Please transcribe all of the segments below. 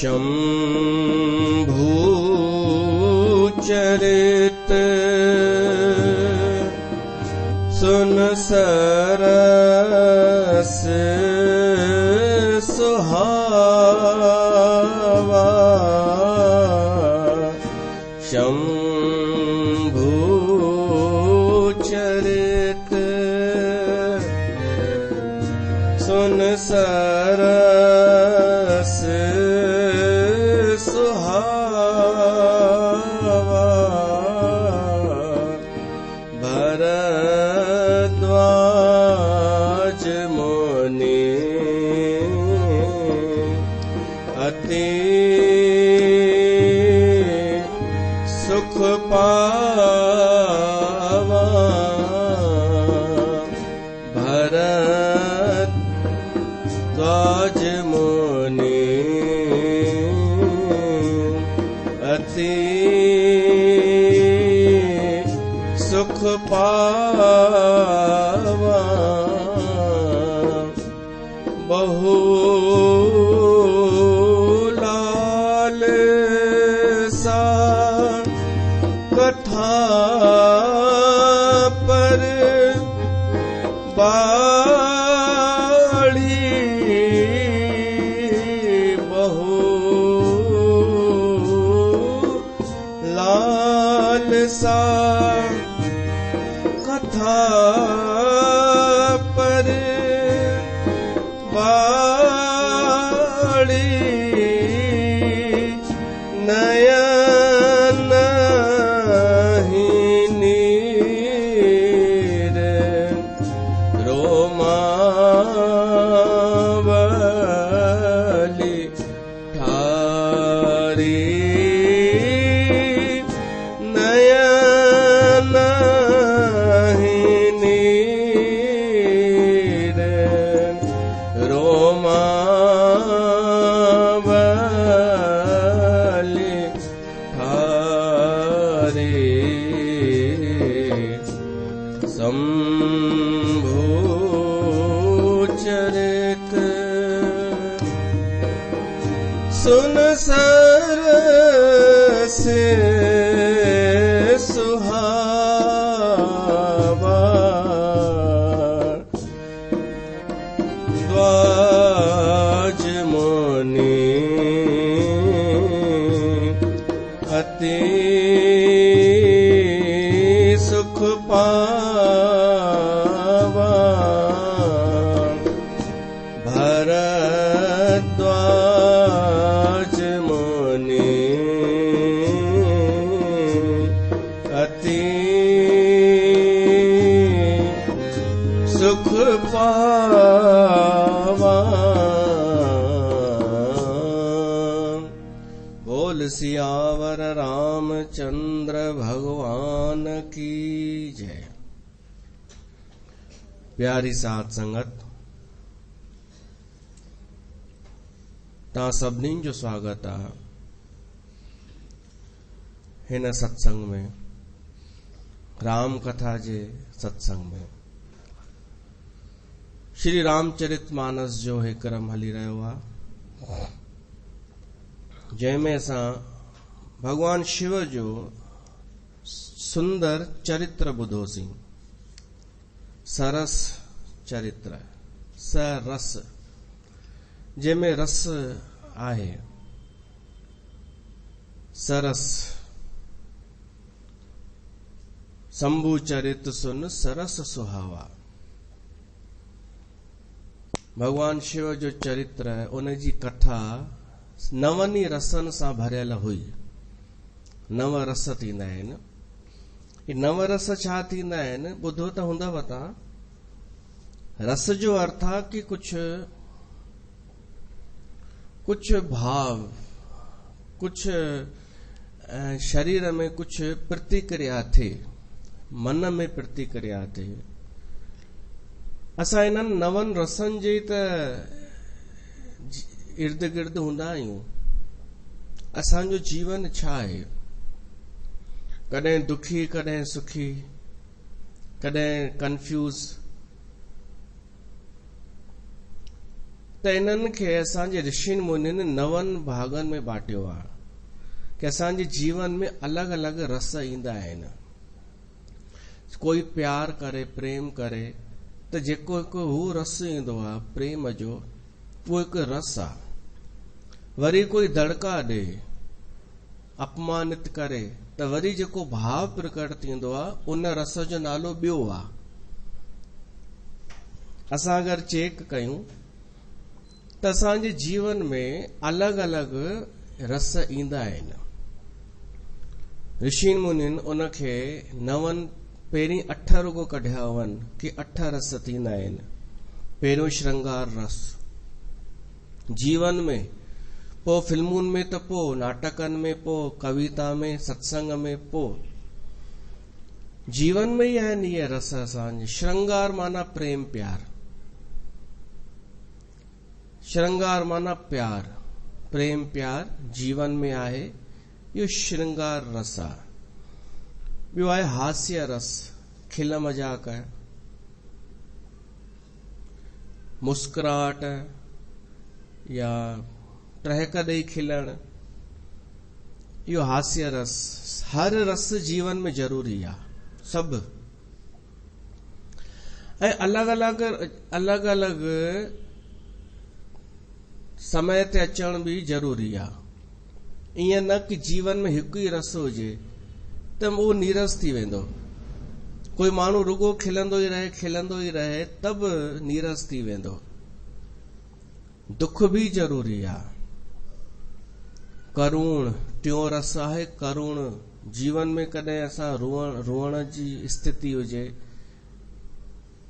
शंभु चरित सुन सरस सुहावा। शंभु चरित सुन सरस सुहावा। भरद्वाज मुनि अति सुख पावा। भरद्वाज मुनि अति सुख पावा। बहु लाल सा कथा पर बाड़ी। बहु लाल सा कथा पर बाड़ी। नयन ही नीर रोमावली ठारी। नयन ही नीर रोमावली ठारी। शंभु चरित सुन सरस सुहावा। द्वाज मुनि अति सुख पावा। भरद्वाज मुनि अति सुख पावा। बोल सियावर रामचंद्र भगवान की जय। प्यारी साध संगत, ता सभिनी जो स्वागत आहे हिन सत्संग में, राम कथा जे सत्संग में। श्री रामचरितमानस जो हे क्रम हली रहियो आहे, जंहिंमें असां भगवान शिव जो सुंदर चरित्र ॿुधोसीं। सरस चरित्र, सरस, जंहिंमें रस आहे। सरस, शंभु चरित सुन सरस सुहावा। भगवान शिव जो चरित्र, उन जी कथा नवनी रसनि सां भरियल हुई। नव रस थींदा आहिनि। नव रस छा थींदा आहिनि ॿुधो त हूंदव तव्हां। रस जो अर्थ आहे कि कुछ भाव, कुछ शरीर में कुछ प्रतिक्रिया थे, मन में प्रतिक्रिया थे। असां इन्हनि नवनि रसनि जे त इर्द गिर्द हूंदा आहियूं। असांजो जीवन छा आहे? कॾहिं दुखी, कॾहिं सुखी, कॾहिं कंफ्यूज। त इन्हनि खे असांजे ऋषिनि मुनिनि 9 भागनि में बांटियो आहे कि असांजे जीवन में अलॻि अलॻि रस ईंदा आहिनि। कोई प्यार करे, प्रेम करे, त जेको हिकु हू रस ईंदो आहे प्रेम जो, उहो हिकु रस आहे। वरी कोई दड़का ॾे, अपमानित करे, त वरी जेको भाव प्रकट थींदो आहे उन रस जो नालो ॿियो आहे। असां अगरि चेक कयूं त असांजे जीवन में अलॻि अलॻि रस ईंदा आहिनि। ऋषि मुनिन उनखे 9 पहिरीं 8 रुगो कढिया हुअनि कि 8 रस थींदा आहिनि। पहिरियों श्रृंगार रस जीवन में, पोइ फिल्मुनि में, त पोइ नाटकनि में, पोइ कविता में, सत्संग में, पोइ जीवन में ई आहिनि इहे रस असांजे। श्रृंगार माना प्रेम प्यार, श्रृंगार माना प्यार, प्रेम प्यार जीवन में आहे, इहो श्रृंगार रस आहे। ॿियो आहे हास्य रस, खिल मजाक, मुस्कुराहट या टहक ॾेई खिलण, इहो हास्य रस। हर रस जीवन में ज़रूरी आहे, सभु। ऐं अलॻि अलॻि समय ते अचण बि ज़रूरी आहे। ईअं न कि जीवन में हिकु ई रस हुजे त उहो नीरस थी वेंदो। कोई माण्हू रुगो खिलंदो ई रहे तब नीरस थी वेंदो। दुख भी ज़रूरी आहे। करुण टियों रस आहे करुण। जीवन में कॾहिं असां रोअण जी स्थिति हुजे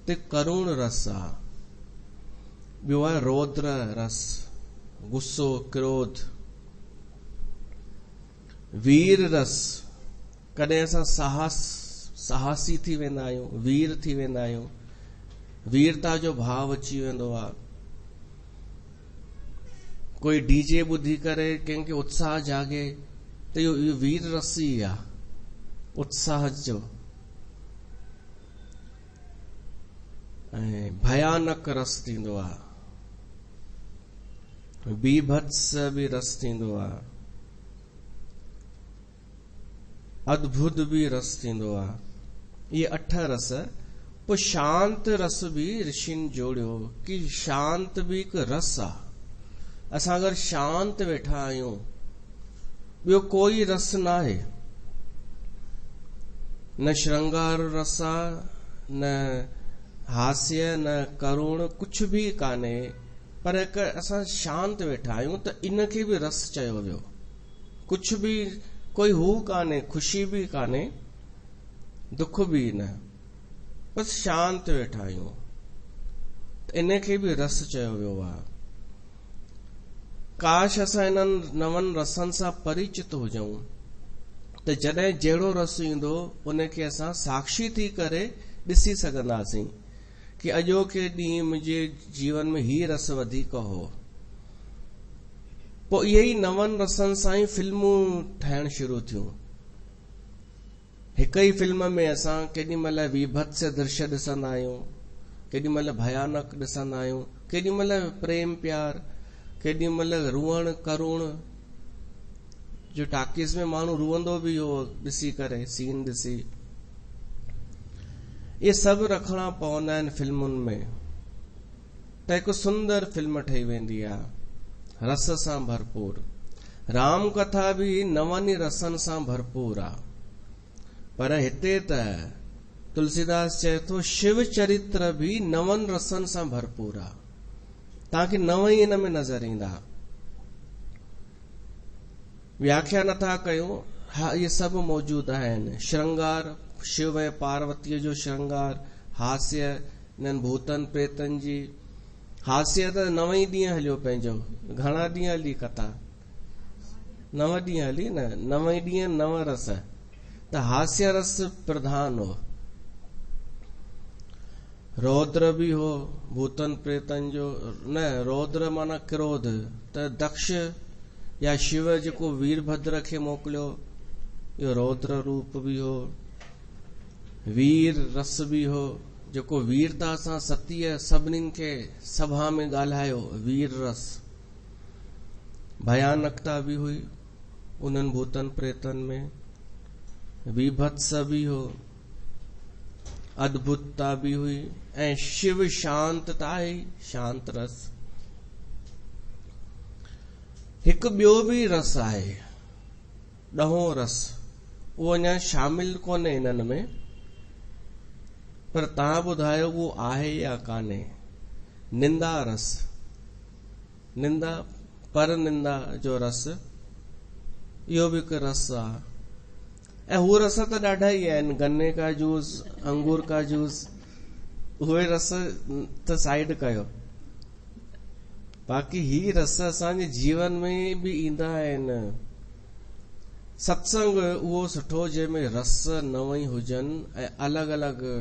ते करुण रस आहे। ॿियो आहे रौद्र रस, गुस्सो, क्रोध। वीर रस, कॾहिं असां साहसी थी वेंदा आहियूं, वीर थी वेंदा आहियूं, वीरता जो भाव अची वेंदो आहे। कोई डीजे ॿुधी करे कंहिंखे उत्साह जागे त इहो वीर रस ई आहे, उत्साह जो। ऐं भयानक रस थींदो आहे, बीभत्स भी रस थींदो आहे, अद्भुत भी रस थींदो आहे। इहे 8 रस। पोइ शांत रस भी ऋषिनि जोड़ियो कि शांत भी हिकु रस आहे। असां अगरि शांत वेठा आहियूं, ॿियो कोई रस न आहे, न श्रृंगार रस आहे, न हास्य, न करुण, कुछ भी कान्हे। पर असां शांत वेठा आहियूं त इनखे भी रस चयो वियो। कुछ भी कोई हू कान्हे, खुशी भी कान्हे, दुख भी न, बस शांत वेठा आहियूं त इनखे भी रस चयो वियो आहे। काश असां इन्हनि 9 रसनि सां परिचित हुजऊं त जॾहिं जहिड़ो रस ईंदो उनखे असां साक्षी थी करे ॾिसी सघंदासीं कि अॼोके ॾींहुं मुंहिंजे जीवन में ही रस वधीक हो। पोइ इहे ई 9 रसनि सां ई फिल्मूं ठाहिण शुरू थियूं। हिक ई फिल्म में असां केॾी महिल विभत्स दृश्य ॾिसंदा आहियूं, केॾी महिल भयानक ॾिसंदा आहियूं, केॾी महिल प्रेम प्यार, केॾी महिल रुअण करुण। जो टाकीज़ में माण्हू रुअंदो भी हो ॾिसी करे, सीन ॾिसी। ये सभु रखणा पवंदा आहिनि फिल्मुनि में त हिकु सुंदर फिल्म ठही वेंदी आहे, रस सां भरपूर। राम कथा भी 9 ई रसनि सां भरपूर आहे। पर हिते त तुलसीदास चए थो शिव चरित्र भी 9 रसनि सां भरपूर आहे। तव्हांखे 9 ई इन में नज़र ईंदा। व्याख्या नथा कयूं, हा इहे सभु मौजूद आहिनि। श्रृंगार, शिव ऐं पार्वतीअ जो श्रृंगार, हास्य, इन्हनि भूतनि प्रेतनि जी हास्य त 9 ई ॾींहं हलियो पंहिंजो। घणा ॾींहं हली कथा? 9 ॾींहं हली न, 9 ई ॾींहं 9 रस। त हास्य रस प्रधान हो। रौद्र भी हो, भूतन प्रेतन जो न, रौद्र माना क्रोध। त दक्ष या शिव जेको वीरभद्र खे मोकिलियो, इहो रौद्र रूप भी हो। वीर रस भी हो, जेको वीरता सां सतीअ सभिनीनि खे सभा में ॻाल्हायो, वीर रस। भयानकता भी हुई उन्हनि भूतन प्रेतन में, विभत्स भी हो, अद्भुतता भी हुई, ऐं शिव शांतता है, शांत रस। हिकु ॿियो भी रस आहे, ॾहों रस, उहो अञा शामिल कोन्हे इन्हनि में, पर तव्हां ॿुधायो उहो आहे या कान्हे। निंदा रस, निंदा पर निंदा जो रस, इहो भी हिकु रस आहे। ऐं हू रस त ॾाढा ई आहिनि, गन्ने का जूस, अंगूर का जूस, उहे रस त साइड कयो। बाक़ी ही रस असांजे जीवन में भी ईंदा आहिनि। सत्संग उहो सुठो जंहिंमें रस नव ई हुजनि ऐं अलॻि अलॻि।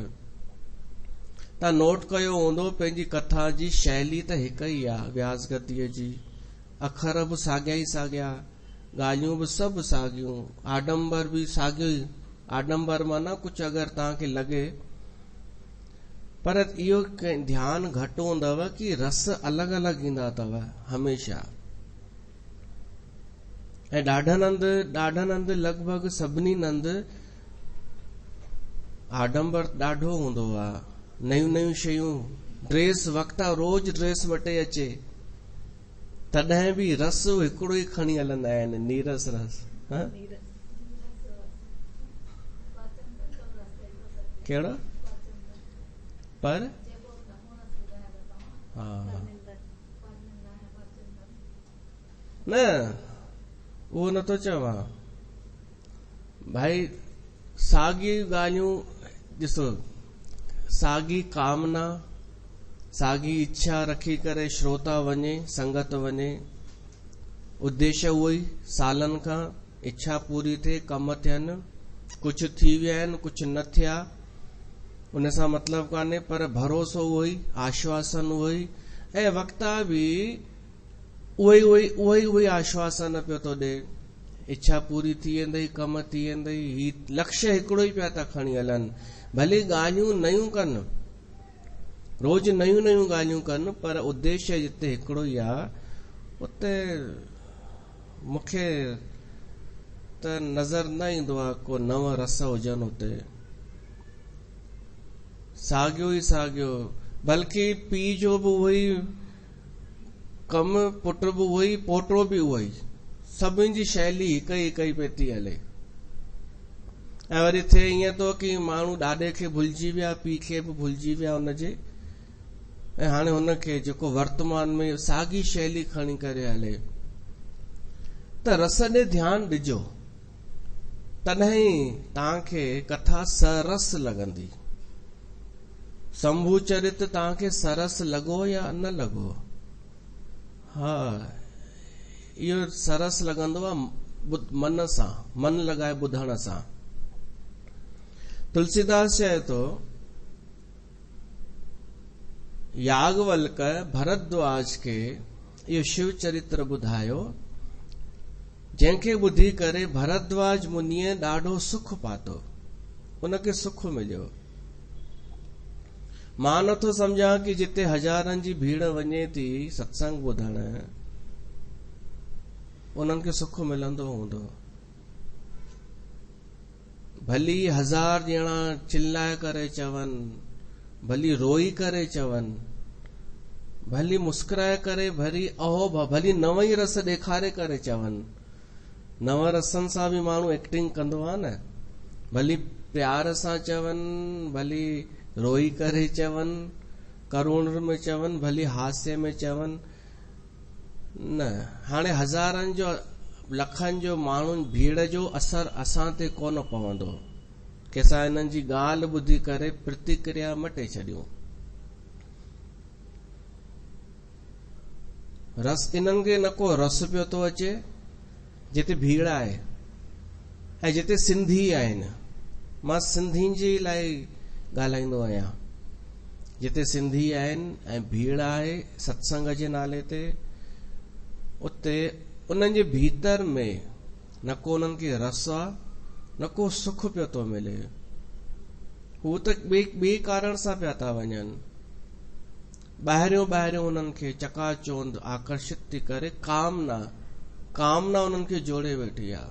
तव्हां नोट कयो हूंदो पंहिंजी कथा जी शैली त हिकु ई आहे, व्यासगतीअ जी। अखर बि साॻिया ई साॻिया, ॻाल्हियूं बि सभु साॻियूं, आडंबर भी साॻियो ई। आडंबर माना कुझु अगरि तव्हांखे लॻे, पर इहो ध्यानु घटि हूंदव कि रस अलॻि अलॻि ईंदा अथव हमेशा। ऐं ॾाढनि हंधि लॻभॻि सभिनी हंधि आडंबर ॾाढो हूंदो आहे। नयूं नयूं शयूं, ड्रेस वक्ता रोज ड्रेस वटे अचे, तॾहिं भी रस हिकिड़ो ई खणी हलंदा आहिनि, नीरस रस। कहिड़ो? पर न, उहो नथो चवां भाई। साॻी ॻाल्हियूं ॾिसो, साॻी कामना, साॻी इच्छा रखी करे श्रोता वञे, संगत वञे, उद्देश्य उहो ई, सालनि खां इच्छा पूरी थिए, कम थियनि, कुछ थी विया आहिनि, कुछ न थिया, उन सां मतलब कान्हे, पर भरोसो उहो ई, आश्वासन उहो ई, ऐं वक्ता भी उहो ई आश्वासन पियो थो ॾे। इच्छा पूरी थी वेंदई, कम थी वेंदई, ही लक्ष्य हिकिड़ो ई पिया था खणी हलनि। भले ॻाल्हियूं नयूं कनि, रोज नयूं नयूं ॻाल्हियूं कनि, पर उद्देश्य जिते हिकिड़ो ई आहे, उते मूंखे त नज़र न ईंदो आहे को नव रस हुजनि उते। साॻियो ई साॻियो, बल्कि पीउ जो बि उहो ई कम, पुट बि उहो ई, पोटो बि उहो ई, सभिनि जी शैली हिकु ई पई थी हले। ऐं वरी थिए ईअं थो कि माण्हू ॾाॾे खे भुलिजी विया, पीउ खे बि भुलिजी विया हुनजे, ऐं हाणे हुनखे जेको वर्तमान में साॻी शैली खणी करे हले। त रस ॾे ध्यानु ॾिजो, तॾहिं तव्हांखे कथा सरस लॻंदी। शंभू चरित तव्हांखे सरस लॻो या न लॻो? हा, इहो सरस लॻंदो आहे मन सां, मन लॻाए ॿुधण सां। तुलसीदास चए थो, याज्ञवल्क भरद्वाज खे इहो शिव चरित्र ॿुधायो, जंहिंखे ॿुधी करे भरद्वाज मुनीअ ॾाढो सुख पातो, उनखे सुख मिलियो। मां नथो सम्झां कि जिते हज़ारनि जी भीड़ वञे थी सत्संग ॿुधण, उन्हनि खे सुख मिलंदो हूंदो। भली 1000 ॼणा चिल्लाए करे चवनि, भली रोई करे चवनि, भली मुस्कुराए करे, भली नव ई रस ॾेखारे करे चवनि। नव रसनि सां भी माण्हू एक्टिंग कंदो आहे न। भली प्यार सां चवनि, भली रोई करे चवनि, करुण में चवनि, भली हास्य में चवनि, न। हाणे हज़ारनि जो, लखनि जो माण्हुनि भीड़ जो असर असां ते कोन पवंदो कि असां हिननि जी ॻाल्हि ॿुधी करे प्रतिक्रिया मटे छॾियूं। रस इन्हनि खे न को रस पियो थो अचे जिते भीड़ आहे ऐं जिते सिंधी आहिनि। मां सिंधियुनि जे लाइ ॻाल्हाईंदो आहियां। जिते सिंधी आहिनि ऐं भीड़ आहे सत्संग जे नाले ते, उते उन्हनि जे भीतर में न को उन्हनि खे रस आहे, न को सुख पियो थो मिले। हू त ॿिए कारण सां पिया था वञनि। ॿाहिरियों उन्हनि खे चकाचौंध आकर्षित थी करे कामना उन्हनि खे जोड़े वेठी आहे।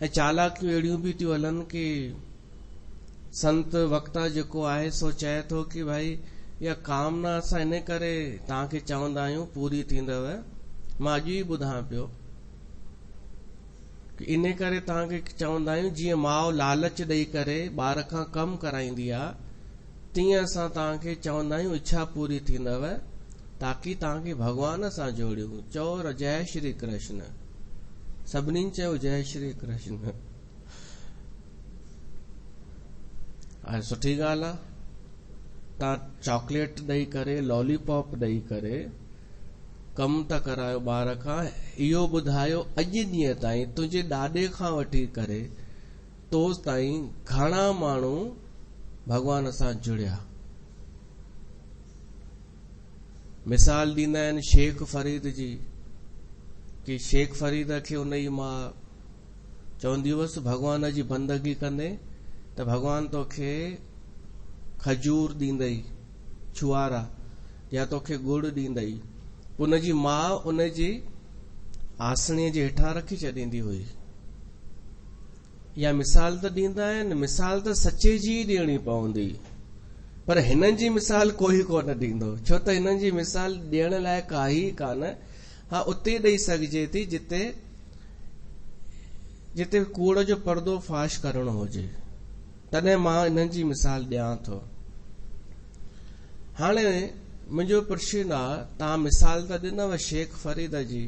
ऐं चालाकियूं अहिड़ियूं बि थियूं हलनि कि संत वक्ता जेको आहे सो चए थो कि भाई इहा कामना असां इन करे तव्हांखे चवंदा आहियूं पूरी थींदव। मां अॼु ई ॿुधां पियो कि इन करे तव्हांखे चवंदा आहियूं जीअं माउ लालच ॾेई करे ॿार खां कमु कराईंदी आहे, तीअं असां तव्हांखे चवंदा आहियूं इच्छा पूरी थींदव ताकि तव्हांखे भॻवान सां जोड़ियूं। चओ जय श्री कृष्ण। सभिनीनि चयो जय श्री कृष्ण। सुठी ॻाल्हि आहे। तव्हां चॉकलेट ॾेई करे लॉलीपॉप ॾेई करे कमु था करायो ॿार खां। इहो ॿुधायो अॼु ॾींहं ताईं तुंहिंजे ॾाॾे खां वठी करे तोस ताईं घणा माण्हू भॻवान सां जुड़िया। मिसाल ॾींदा आहिनि शेख फरीद जी कि शेख फरीद खे उनजी मां चवंदी हुअसि भॻवान जी बंदगी कंदे त भॻवान तोखे खजूर ॾींदई छुआरा या तोखे गुड़ ॾींदई। उनजी मां उनजी आसणीअ जे हेठां रखी छॾींदी हुई। या मिसाल त ॾींदा आहिनि, मिसाल त सचे जी ॾियणी पवंदी, पर हिननि जी मिसाल कोई कोन ॾींदो, छो त हिननि जी मिसाल ॾियण लाइ काई कान। हा उते ॾेई सघिजे थी जिते कूड़ जो पर्दो फाश करणो हुजे, तॾहिं मां हिननि जी मिसाल ॾियां थो। हाणे मुंहिंजो प्रश्न आहे, तव्हां मिसाल त ॾिनव शेख फरीद जी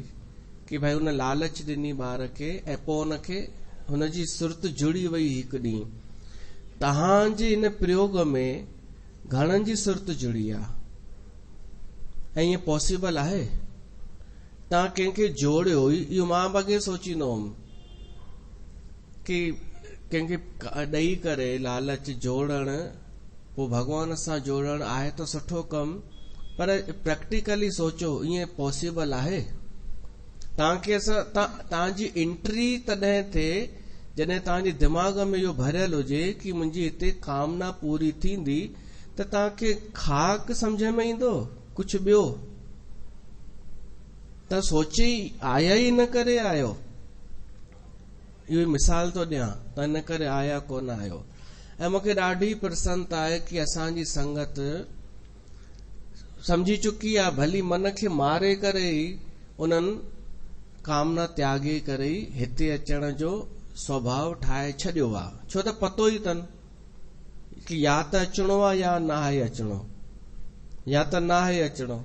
कि भाई हुन लालच ॾिनी ॿार खे ऐं पोइ हुनखे हुनजी सुरत जुड़ी वई हिकु ॾींहुं। तव्हांजे हिन प्रयोग में घणनि जी सुरत जुड़ी आहे? ऐं ईअं पॉसिबल आहे? तव्हां कंहिंखे जोड़ियो हुई, इहो मां बॻे सोचींदो हुउमि कि कंहिंखे ॾेई करे लालच जोड़ण पोइ भॻवान सां जोड़ण आहे त सुठो कमु, पर प्रैक्टिकली सोचो ईअं पॉसिबल आहे? तव्हांजी एंट्री तॾहिं थिए जॾहिं तव्हांजे दिमाग़ में इहो भरियल हुजे कि मुंहिंजी हिते कामना पूरी थींदी, त तव्हांखे खाक सम्झ में ईंदो कुझु ॿियो? त सोचे आया ई न करे आयो। इहो मिसाल थो ॾियां त इन करे आया कोन आयो। ऐं मूंखे ॾाढी प्रसन्नता आहे कि असांजी संगत समझी चुकी आहे, भली मन खे मारे करे ई उन्हनि कामना त्यागे करे ई हिते अचण जो स्वभाव ठाहे छॾियो आहे। छो त पतो ई अथनि कि या त अचणो आहे या न आहे अचणो, या त न आहे अचणो।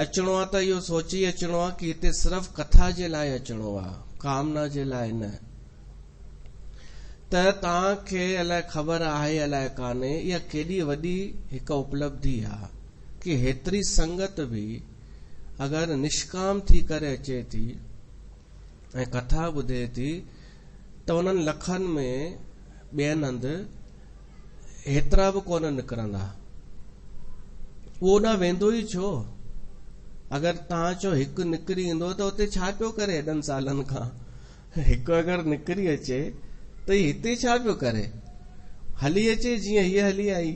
अचणो आहे त इहो सोचे अचणो आहे कि हिते सिर्फ़ कथा जे लाइ अचणो आहे, कामना जे लाइ न। त तव्हांखे अलाए ख़बर आहे अलाए कान्हे, इहा केॾी वॾी हिकु उपलब्धि आहे कि हेतिरी संगत बि अगरि निष्काम थी करे अचे थी ऐं कथा ॿुधे थी त उन्हनि लखनि में ॿियनि हंधि हेतिरा बि कोन निकिरंदा। उहो न वेंदो ई छो? अगरि तव्हां चओ हिकु निकिरी ईंदो त उते छा पियो करे हेॾनि सालनि खां? हिकु अगरि निकिरी अचे त हिते छा पियो करे? हली अचे जीअं हीअ हली आई।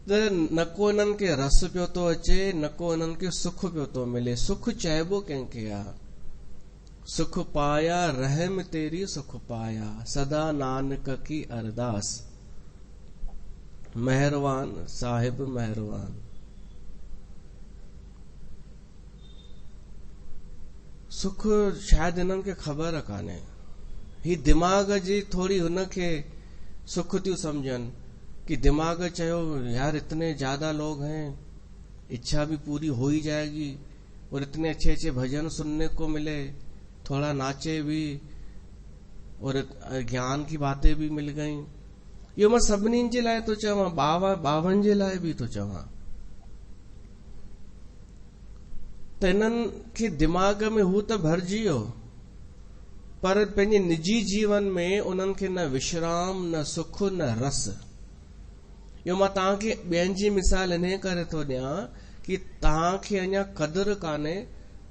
त न को हिननि खे रस पियो थो अचे, न को हिननि खे सुख पियो थो मिले। सुख चइबो कंहिंखे आहे? सुख पाया रहम तेरी सुख पाया, सदा नानक की अरदास, मेहरबान साहिब मेहरबान। सुख शायदि हिननि खे ख़बर कान्हे। ही दिमाग़ जी थोड़ी हुनखे सुख थियूं समझनि कि दिमाग चयो यार इतने ज्यादा लोग हैं, इच्छा भी पूरी हो ही जाएगी और इतने अच्छे अच्छे भजन सुनने को मिले, थोड़ा नाचे भी और ज्ञान की बातें भी मिल गई। इहो मां सभिनी जे लाइ थो चवां, ॿावनि जे लाइ बि थो चवां। त हिननि खे दिमाग़ में हू त भरिजी वियो, पर पंहिंजे निजी जीवन में उन्हनि खे न विश्राम, न सुख, न रस। इहो मां तव्हांखे ॿियनि जी मिसाल इन करे थो ॾियां कि तव्हांखे अञा क़दुरु कान्हे,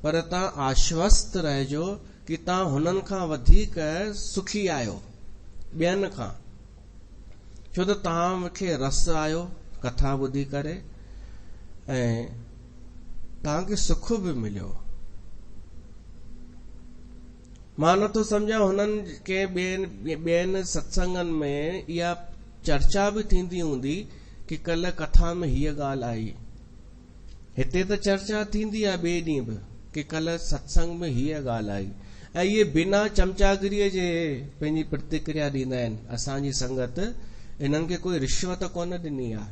पर तव्हां आश्वस्त रहिजो कि तव्हां हुननि खां वधीक सुखी आहियो ॿियनि खां, छो त तव्हांखे रस आयो कथा ॿुधी करे ऐं तव्हांखे सुख बि मिलियो। मां नथो सम्झां हुननि के ॿियनि सत्संगनि में इहा चर्चा बि थींदी हूंदी कि कल्ह कथा में हीअ ॻाल्हि आई। हिते त चर्चा थींदी आहे ॿिए ॾींहुं बि कि कल्ह सत्संग में हीअ ॻाल्हि आई, ऐं इहे बिना चमचागिरीअ जे पंहिंजी प्रतिक्रिया ॾींदा आहिनि। असांजी संगत इन्हनि खे कोई रिश्वत कोन ॾिनी आहे।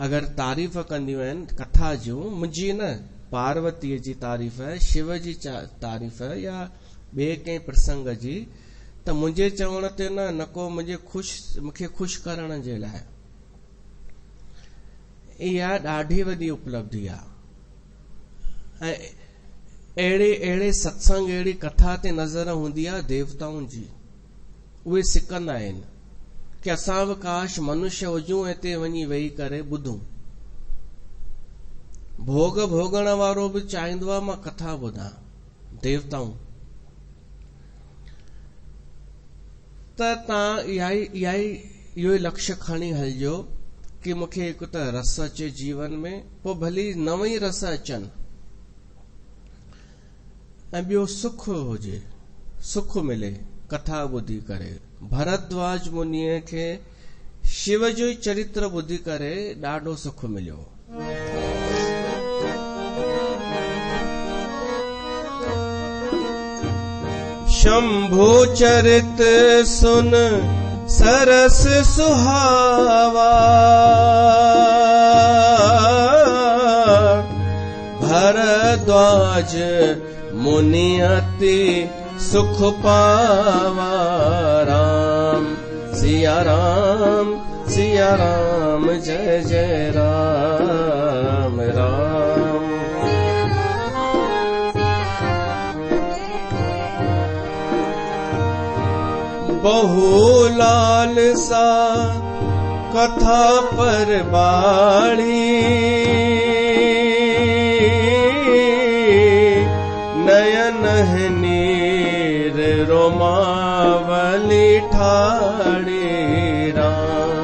अगरि तारीफ़ कंदियूं आहिनि कथा जूं, मुंहिंजी न, पार्वतीअ जी तारीफ़, शिव जी तारीफ़ या ॿिए कंहिं प्रसंग जी, त मुंहिंजे चवण ते न को मूंखे ख़ुशि करण जे लाइ। इहा ॾाढी वॾी उपलब्धि आहे। ऐं अहिड़े सत्संग, अहिड़ी कथा ते नज़र हूंदी आहे देवताउनि जी। उहे सिकंदा आहिनि कि असां बि काश मनुष्य हुजूं, हिते वञी वेही करे ॿुधूं। भोग भोगण वारो बि चाहींदो आहे मां कथा ॿुधां, देवताऊं। त तव्हां इहो ई लक्ष्य खणी हलिजो कि मूंखे हिकु त रस अचे जीवन में, पोइ भली नव ई रस अचनि, ऐं ॿियो सुख हुजे, सुख मिले कथा ॿुधी करे। भरद्वाज मुनीअ खे शिव जो ई चरित्र ॿुधी करे ॾाढो सुख मिलियो। शंभु चरित सुन सरस सुहावा, भरद्वाज मुनि अति सुख पावा। राम सिया राम, सिया राम, जय जय राम राम। बहु लाल सा कथा पर बाणी, नयन नीर रोमावली ठाड़ी। राम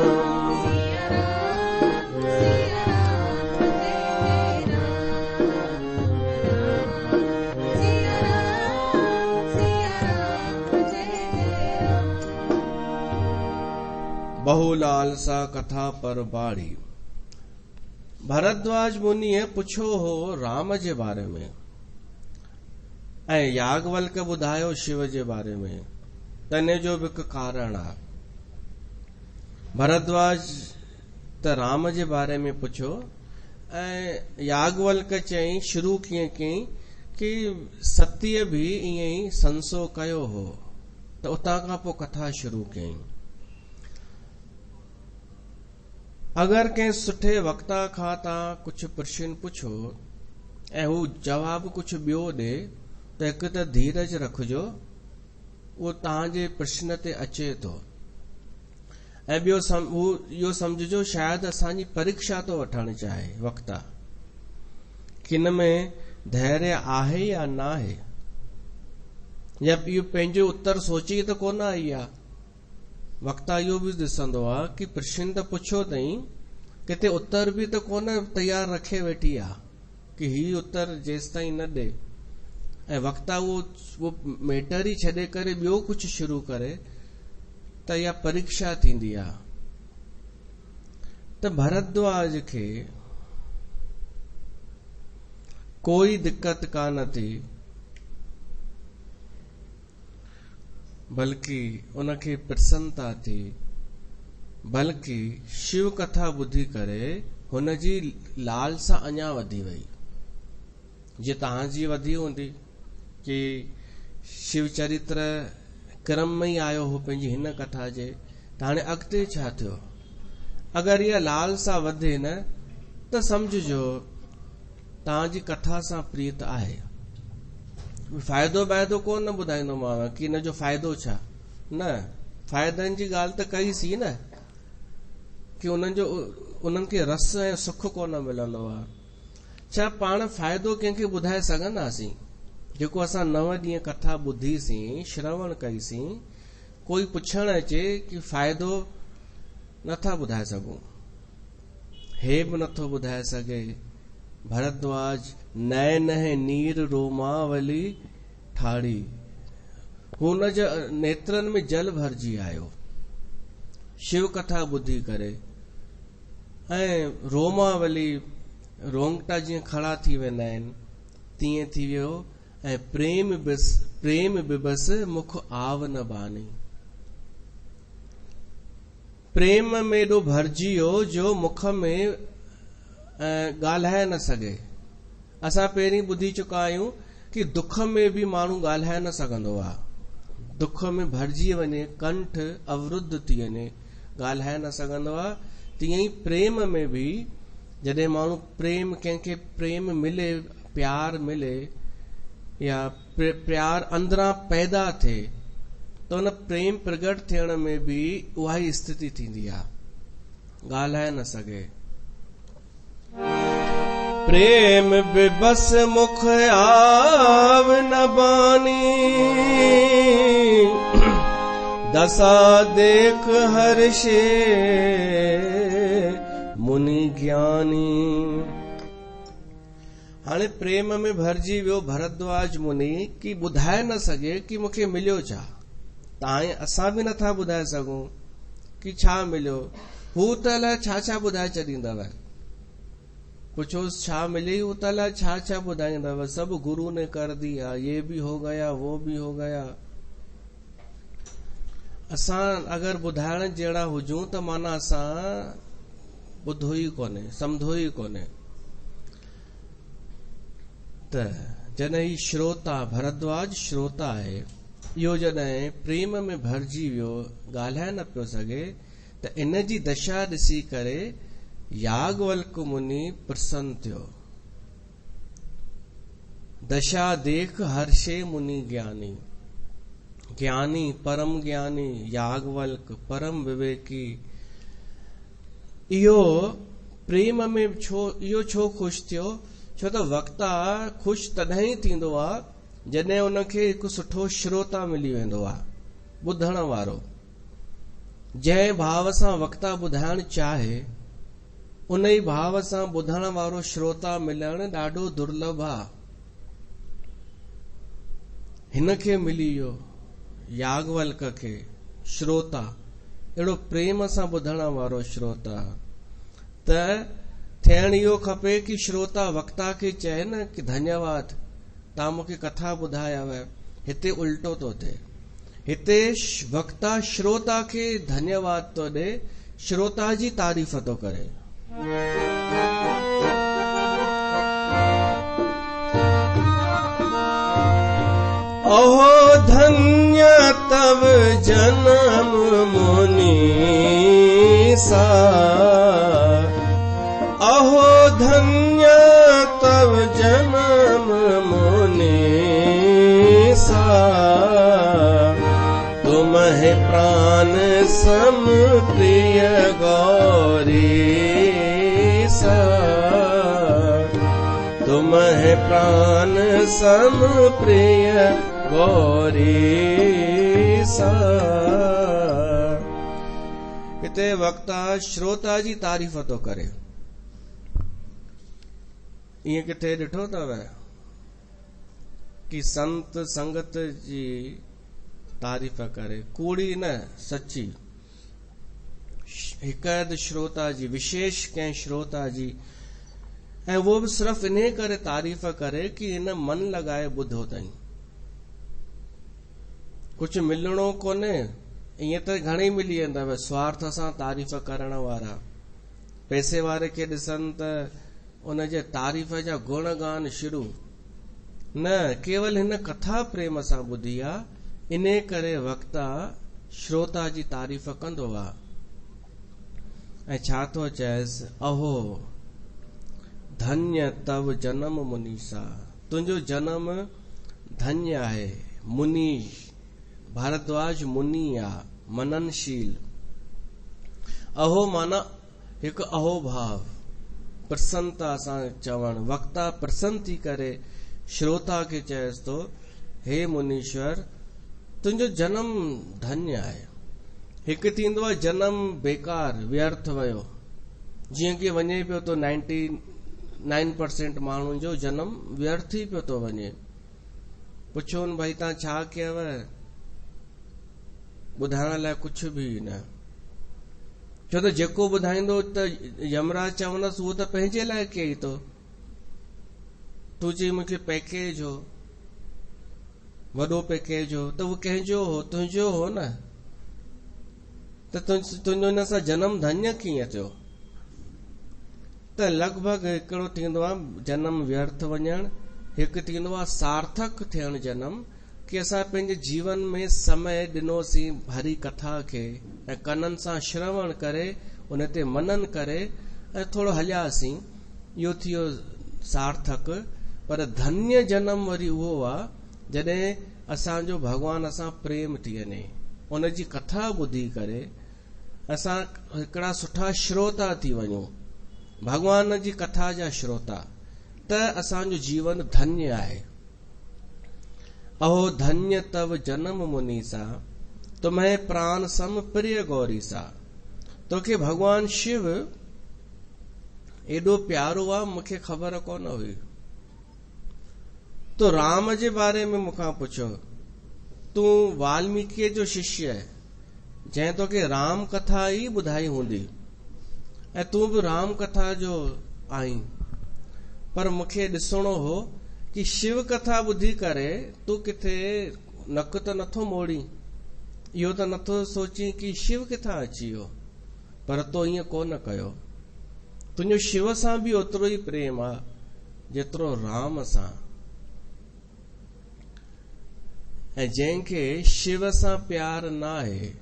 बहुलाल सा कथा पर बाड़ी। भरद्वाज मुनिअ पुछो हो राम जे बारे में, ऐं याज्ञवल्क ॿुधायो शिव जे बारे में। तने जो बि हिकु कारण आहे। भरद्वाज त राम जे बारे में पुछो, ऐं याज्ञवल्क चई शुरू कीअं कयईं कि सतीअ बि ईअं ई संसो कयो हो, त उतां खां पोइ कथा शुरू कयईं। अगरि कंहिं सुठे वक्ता खां तव्हां कुझु प्रश्न पुछो ऐं हू जवाबु कुझु ॿियो ॾे, त हिकु त धीरज रखिजो, उहो तव्हांजे प्रश्न ते अचे थो, ऐं ॿियो इहो सम्झिजो शायदि असांजी परीक्षा थो वठणु चाहे वक्ता, कि हिन में धैर्य आहे या न आहे, या इहो पंहिंजो उत्तर सोची त कोन आई आहे। वक्ता इहो बि ॾिसंदो आहे कि प्रश्न त पुछो अथई, किथे उत्तर बि त कोन तयार रखे वेठी आहे कि हीउ उत्तर जेसि ताईं न ॾे, ऐं वक्ता उहो मैटर ई छॾे करे ॿियो कुझु शुरू करे, त इहा परीक्षा थींदी आहे। त भरद्वाज खे कोई दिक्कत कान थी, बल्कि उनखे प्रसन्नता थी, बल्कि शिव कथा ॿुधी करे हुनजी लालसा अञा वधी वई, जीअं तव्हांजी वधी हूंदी कि शिव चरित्र क्रम में ई आयो हो पंहिंजी हिन कथा जे, त हाणे अॻिते छा थियो। अगरि इहा लालसा वधे न त समझिजो तव्हांजी कथा सां प्रीत आहे। फ़ाइदो वाइदो कोन ॿुधाईंदोमांव कि हिन जो फ़ाइदो छा, न, फ़ाइदनि जी ॻाल्हि त कईसीं न, कि उन्हनि खे रस ऐं सुख कोन मिलंदो आहे। छा पाण फ़ाइदो कंहिंखे ॿुधाए सघंदासीं? जेको असां 9 ॾींहं कथा ॿुधीसीं, श्रवण कईसीं, कोई पुछण अचे कि फ़ाइदो नथा ॿुधाए सघूं, हे बि नथो ॿुधाए सघे। भरद्वाज नयन है नीर रोमावली ठाड़ी, हुन जे नेत्रनि में जल भरिजी आयो शिव कथा ॿुधी करे, ऐं रोमावली रोंगटा जीअं खड़ा थी वेंदा आहिनि तीअं थी वियो, ऐं प्रेम बिबस मुख आव न बानी, प्रेम में एॾो भरिजी वियो जो मुख में ॻाल्हाए न सघे। असां पहिरीं ॿुधी चुका आहियूं कि दुख में बि माण्हू ॻाल्हाए न सघंदो आहे, दुख में भरिजी वञे, कंठ अवरुद्ध थी वञे, ॻाल्हाए न सघंदो आहे। तीअं ई प्रेम में बि जॾहिं माण्हू कंहिंखे प्रेम मिले, प्यार मिले, या प्यार अंदरां पैदा थिए, त उन प्रेम प्रगट थियण में बि उहा ई स्थिति थींदी आहे, ॻाल्हाए न सघे। प्रेम बिबस मुख आव न बानी, दशा देख हर्षे मुनि ज्ञानी। हाणे प्रेम में भरिजी वियो भरद्वाज मुनि कि ॿुधाए न सघे कि मूंखे मिलियो छा। तव्हां असां बि नथा ॿुधाए सघूं कि छा मिलियो। हू त अलाए छा छा ॿुधाए छॾींदव, पुछोसि छा मिली, हू त अलाए छा छा ॿुधाईंदव, सब गुरु ने कर दिया, ये भी हो गया, वो भी हो गया। असां अगर ॿुधाइण जहिड़ा हुजूं त माना असां ॿुधो ई कोन्हे, सम्झो ई कोन्हे। त जॾहिं ही श्रोता, भरद्वाज श्रोता आहे, इहो जॾहिं प्रेम में भरिजी वियो, ॻाल्हाए न पियो सघे, त इन जी दशा ॾिसी करे याज्ञवल्क मुनि प्रसन्न थियो। दशा देख हर्षे मुनि ज्ञानी, ज्ञानी परम ज्ञानी याज्ञवल्क परम विवेकी, इहो प्रेम में इहो छो ख़ुशि थियो, छो त वक्ता ख़ुशि तॾहिं ई थींदो आहे जॾहिं उनखे हिकु सुठो श्रोता मिली वेंदो आहे, ॿुधण वारो। जंहिं भाव सां वक्ता ॿुधाइण चाहे, उन ई भाव सां ॿुधण वारो श्रोता मिलण ॾाढो दुर्लभ आहे। हिनखे मिली वियो याज्ञवल्क खे श्रोता, अहिड़ो प्रेम सां ॿुधण वारो श्रोता। त थियण इहो खपे कि श्रोता वक्ता खे चए न कि धन्यवाद, तव्हां मूंखे कथा ॿुधायव। हिते उल्टो थो थिए, हिते वक्ता श्रोता खे धन्यवाद थो ॾे, श्रोता जी तारीफ़ थो करे। अहो धन्य तव जन्म मुनीसा, अहो धन्य तव जन्म मुनीसा, तुम है प्राण सम प्रिय गौरीसा, तुम है प्राण सम प्रिय गौरीसा। हिते वक्ता श्रोता जी तारीफ़ थो करे। ईअं किथे ॾिठो अथव कि संत संगत जी तारीफ़ करे, कूड़ी न सची, हिकु श्रोता जी, विशेष कंहिं श्रोता जी, ऐं वो बि सिर्फ़ इन करे तारीफ़ करे कि इन मन लॻाए ॿुधो अथई। कुझु मिलणो कोन्हे, ईअं त घणेई मिली वेंदव स्वार्थ सां तारीफ़ करण वारा। पैसे वारे खे ॾिसनि त उनजे तारीफ़ जा गुण गान शुरू न, केवल हिन कथा प्रेम सां ॿुधी आहे, इन करे वक्ता श्रोता जी तारीफ़ कंदो आहे। ऐं छा थो चएसि, अहो धन्य तव जन्म मुनीसा, तुंहिंजो जन्म धन्य आहे। मुनि भारद्वाज मुनि आहे, मननशील। अहो माना हिकु अहो भाव, प्रसन्नता सां चवण, वक्ता प्रसन्न थी करे श्रोता खे चएसि थो, हे मुनीश्वर, तुंहिंजो जन्म धन्य आहे। हिकु थींदो आहे जन्म बेकार व्यर्थ वियो, जीअं की वञे पियो तो 99% माण्हुनि जो जन्म व्यर्थ ई पियो थो वञे। पुछो न भाई तव्हां छा कयव, ॿुधाइण लाइ कुझु बि न। छो त जेको ॿुधाईंदो त यमराज चवंदसि उहो त पंहिंजे लाइ कई थो। तूं चई मूंखे पैकेज हो, वॾो पैकेज हो, त उहो कंहिंजो हो? तुंहिंजो हो न। त तुंहिंजो हिन सां जन्म धन्य कीअं थियो? त लॻभॻि हिकिड़ो थींदो आहे जन्म व्यर्थ वञणु, हिकु थींदो आहे सार्थक थियणु जन्म, कि असां पंहिंजे जीवन में समय ॾिनोसीं हरी कथा खे ऐं कननि सां श्रवण करे उन ते मनन करे ऐं थोरो हलियासीं, इहो थियो सार्थक। पर धन्य जन्म वरी उहो आहे जॾहिं असांजो भॻवान सां प्रेम थी वञे, उन जी कथा ॿुधी करे असां हिकिड़ा सुठा श्रोता थी वञूं, भगवान जी कथा जा श्रोता, त असांजो जीवन धन्य आहे। अहो धन्य तव जन्म मुनीसा, तुम्हें प्राण सम प्रिय गौरीसा। तोखे भगवान शिव एॾो प्यारो आहे, मूंखे ख़बर कोन हुई। तो राम जे बारे में मूंखां पुछो, तूं वाल्मीकीअ जो शिष्य आहे, जंहिं तोखे राम कथा ई ॿुधाई हूंदी, ऐं तूं बि राम कथा जो आहीं। पर मूंखे ॾिसणो हो कि शिव कथा ॿुधी करे तूं किथे नक त नथो मोड़ी, इहो त नथो सोची कि शिव किथां अची वियो। पर तो ईअं कोन कयो। तुंहिंजो शिव सां बि ओतिरो ई प्रेम आहे जेतिरो राम सां। ऐं जंहिंखे शिव सां प्यार न आहे,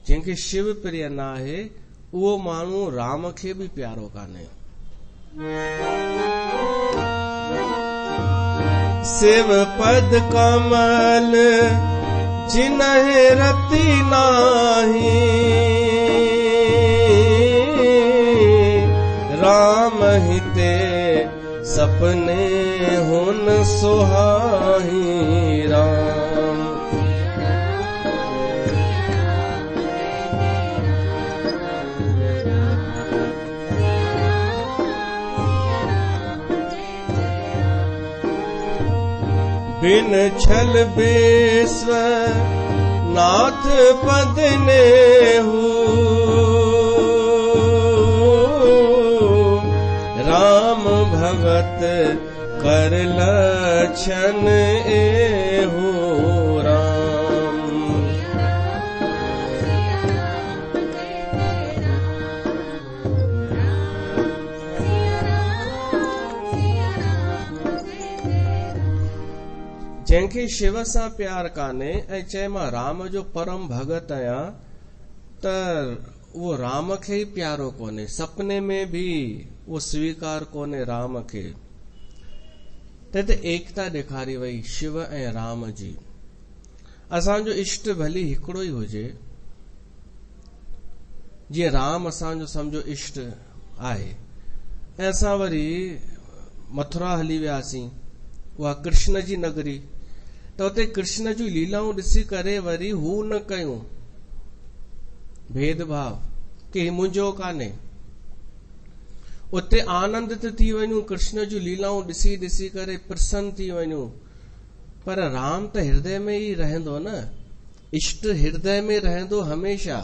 जंहिंखे शिव प्रिय न आहे, उहो माण्हू राम खे बि प्यारो कान्हे। शिव पद कमल जिन्हे रति नाही, राम हिते सपने हुन सुहाही। राम बिन छल बेस्व नाथ पद नेहू, राम भगत कर लक्षण एहू। राम जंहिंखे शिव सां प्यार कान्हे ऐं चए मां राम जो परम भगत आहियां, त उहो राम खे ई प्यारो कोन्हे, सपने में भी उहो स्वीकार कोन्हे राम खे। त एकता ॾेखारी वई शिव ऐं राम जी। असांजो इष्ट भली हिकिड़ो ई हुजे, जीअं राम असांजो सम्झो इष्ट आहे, ऐं असां वरी मथुरा हली वियासीं, उहा कृष्ण जी नगरी, त उते कृष्ण जूं लीलाऊं ॾिसी करे वरी हू न कयूं भेदभाव कि मुंहिंजो कान्हे, उते आनंदित थी वञूं, कृष्ण जूं लीलाऊं ॾिसी ॾिसी करे प्रसन्न थी वञूं। पर राम त हृदय में ई रहंदो न, इष्ट हृदय में रहंदो हमेशा।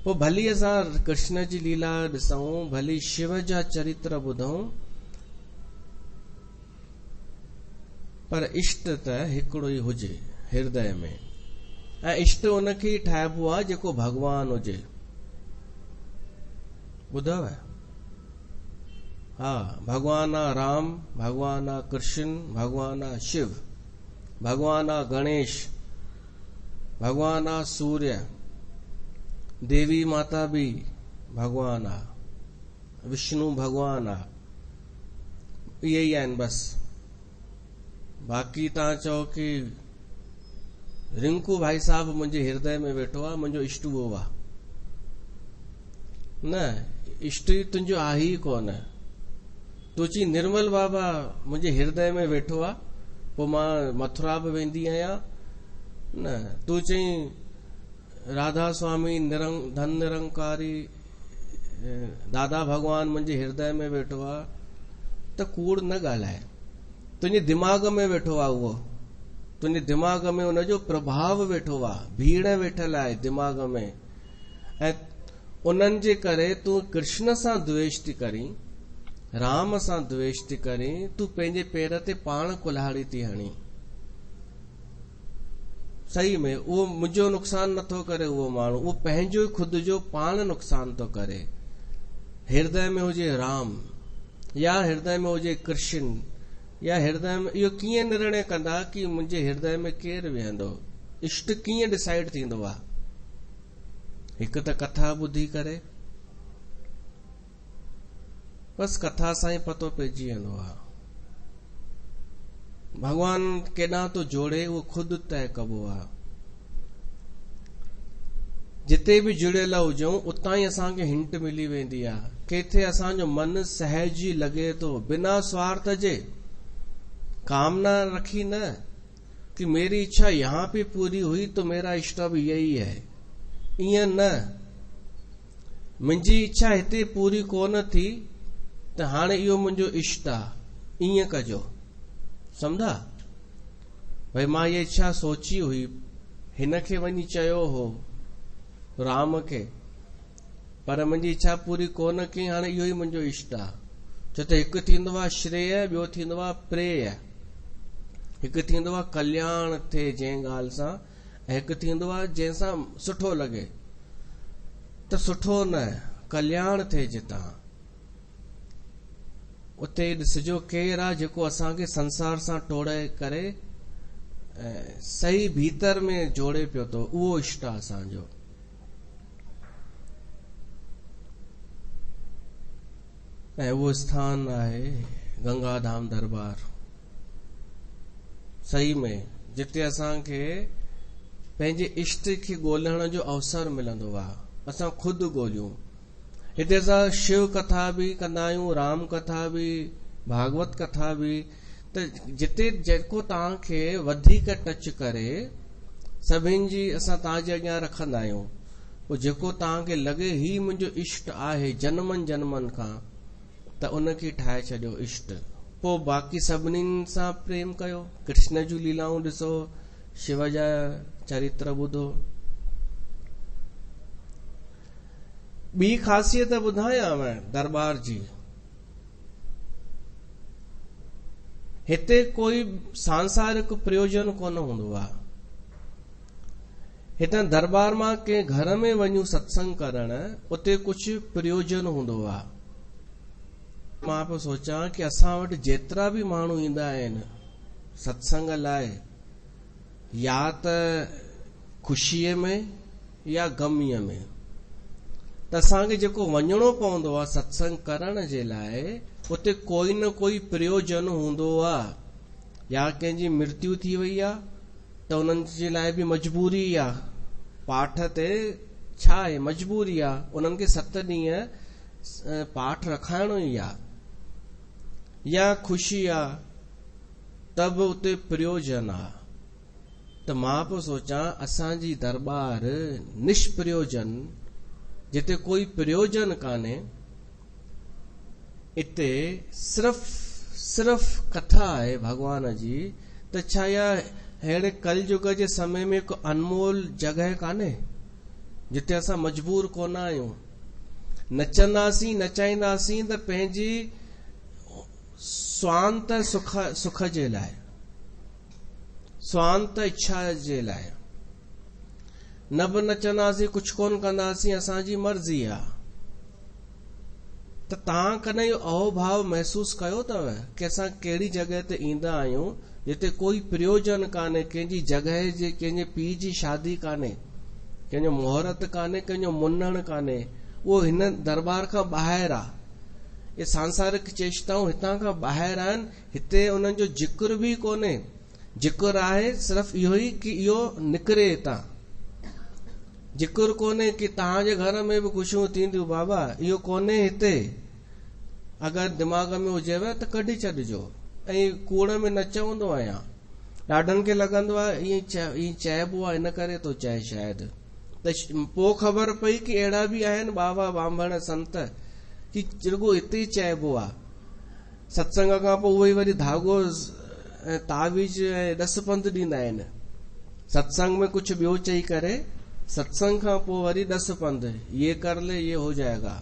पोइ भली असां कृष्ण जी लीला ॾिसूं, भली शिव जा चरित्र ॿुधूं, पर इष्ट त हिकिड़ो ई हुजे हृदय में, ऐं इष्ट उनखे ई ठाहिबो आहे जेको भगवान हुजे। ॿुधव? हा, भगवान आहे राम, भगवान आहे कृष्ण, भगवान आहे शिव, भगवान आहे गणेश, भगवान आहे सूर्य, देवी माता भी भगवान आहे, विष्णु भगवान आहे, इहे ई आहिनि बस। बाक़ी तव्हां चओ कि रिंकू भाई साहब मुंहिंजे हृदय में वेठो आहे, मुंहिंजो इष्ट उहो आहे, न, इष्ट तुंहिंजो आहे ई कोन। तूं चई निर्मल बाबा मुंहिंजे हृदय में वेठो आहे, पोइ मां मथुरा बि वेंदी आहियां न। तूं चई राधा स्वामी धन निरंकारी दादा भगवान मुंहिंजे हृदय में वेठो आहे, त कूड़ न ॻाल्हाए। तुंहिंजे दिमाग़ में वेठो आहे उहो, तुंहिंजे दिमाग़ में उनजो प्रभाव वेठो आहे, भीड़ वेठल आहे दिमाग़ में, ऐं उन्हनि जे करे तूं कृष्ण सां द्वेष थी करीं, राम सां द्वेष थी करीं, तूं पंहिंजे पेर ते पाण कुल्हाड़ी थी हणी। सही में उहो मुंहिंजो नुक़सान नथो करे, उहो माण्हू उहो पंहिंजो खुद जो पाण नुक़सान थो करे। हृदय में हुजे राम या हृदय में हुजे कृष्ण या हृदय में, इहो कीअं निर्णय कंदा कि मुंहिंजे हृदय में केरु वेहंदो? इष्ट कीअं डिसाइड थींदो आहे? हिकु त कथा ॿुधी करे, बस कथा सां ई पतो पइजी वेंदो आहे। भगवान केॾां थो जोड़े उहो खुद तय कबो आहे। जिते बि जुड़ियल हुजऊं उतां ई असांखे हिंट मिली वेंदी आहे। किथे असांजो मन सहज ई लॻे थो, बिना स्वार्थ जे, कामना रखी न कि मेरी इच्छा यहां पे पूरी हुई तो मेरा इष्ट अब यही है, ईअं न। मुंहिंजी इच्छा हिते पूरी कोन थी त हाणे इहो मुंहिंजो इष्ट आहे, ईअं कजो। सम्झा? भई मां इहा इच्छा सोची हुई, हिन खे वञी चयो हो राम खे, पर मुंहिंजी इच्छा पूरी कोन कई, हाणे इहो ई मुंहिंजो इष्ट आहे। छो त हिकु थींदो आहे श्रेय, ॿियो थींदो आहे प्रेय। हिकु थींदो आहे कल्याण थिए जंहिं ॻाल्हि सां, ऐं हिकु थींदो आहे जंहिंसां सुठो लॻे। त सुठो न, कल्याण थिए जितां, उते ॾिसजो केरु आहे जेको असांखे संसार सां टोड़े करे सही भीतर में जोड़े पियो थो, उहो इष्ट आहे असांजो। ऐं उहो स्थान आहे गंगा धाम दरबार। सही में जिते असांखे पंहिंजे इष्ट खे ॻोल्हण जो अवसर मिलंदो आहे, असां खुद ॻोल्हियूं। हिते असां शिव कथा बि कंदा आहियूं, राम कथा बि, भागवत कथा बि। त जिते जेको तव्हांखे वधीक टच करे, सभिनि जी असां तव्हांजे अॻियां रखंदा आहियूं। पोइ जेको तव्हांखे लॻे ही मुंहिंजो इष्ट आहे जन्मनि जन्मनि खां, त उनखे ठाहे छॾियो इष्ट। पोइ बाक़ी सभिनीनि सां प्रेम कयो, कृष्ण जूं लीलाऊं ॾिसो, शिव जा चरित्र ॿुधो। ॿी ख़ासियत ॿुधायांव दरबार जी, हिते कोई सांसारिक प्रयोजन कोन हूंदो आहे। हितां दरबार मां कंहिं घर में वञूं सत्संग करण, उते कुझु प्रयोजन हूंदो आहे। मां पियो सोचां कि असां वटि जेतिरा बि माण्हू ईंदा आहिनि सत्संग लाइ, या त ख़ुशीअ में या ग़मीअ में, त असांखे जेको वञणो पवंदो आहे सत्संग करण जे लाइ, उते कोई न कोई प्रयोजन हूंदो आहे। या कंहिंजी मृत्यु थी वई आहे त उन्हनि जे लाइ बि मजबूरी आहे, पाठ ते छा आहे मजबूरी आहे, उन्हनि खे 7 ॾींहं पाठ रखाइणो ई आहे। या ख़ुशी आहे त बि उते प्रयोजन आहे। त मां पियो सोचां असांजी दरबार निष्प्रयोजन, जिते कोई प्रयोजन कान्हे, इते सिर्फ कथा आहे भगवान जी, त छा इहा अहिड़े कलयुग जे समय में हिकु अनमोल जगह कान्हे जिते असां मजबूर कोन आहियूं। नचंदासीं नचाईंदासीं त पंहिंजी स्वांत सुख जे लाइ, स्वांत इच्छा जे लाइ। न बि नचंदासीं, कुझु कोन कंदासीं, असांजी मर्ज़ी आहे। त तव्हां कॾहिं इहो अहोभाव महसूस कयो अथव कि असां कहिड़ी जॻह ते ईंदा आहियूं जिते कोई प्रयोजन कान्हे, कंहिंजी जॻह जे, कंहिंजे पीउ जी शादी कान्हे, कंहिंजो मुहूर्त कान्हे, कंहिंजो मुंडण कान्हे, उहो हिन दरबार खां ॿाहिरि आहे। ये सांसारिक चेष्टाऊं हितां खां ॿाहिरि आहिनि। हिते उन्हनि जो जिक्र बि कोन्हे। जिक्र आहे सिर्फ़ इहो ई कि इहो निकिरे हितां। जिक्र कोन्हे कि तव्हांजे घर में बि ख़ुशियूं थींदियूं बाबा, इहो कोन्हे हिते। अगरि दिमाग़ में हुजेव त कढी छॾिजो। ऐं कूड़ में न चवंदो आहियां। ॾाढनि खे लॻंदो आहे ईअं चइबो आहे इन करे थो चए शायदि, त पोइ ख़बर पई कि अहिड़ा बि आहिनि बाबा बांभण संत कि रुॻो हिते ई चइबो आहे। सत्संग खां पोइ उहे वरी धागो ऐं तावीज़ ऐं ॾस पंध ॾींदा आहिनि। सत्संग में कुझु ॿियो चई करे सत्संग खां पोइ वरी ॾस पंध, ये कर ले ये हो जाएगा।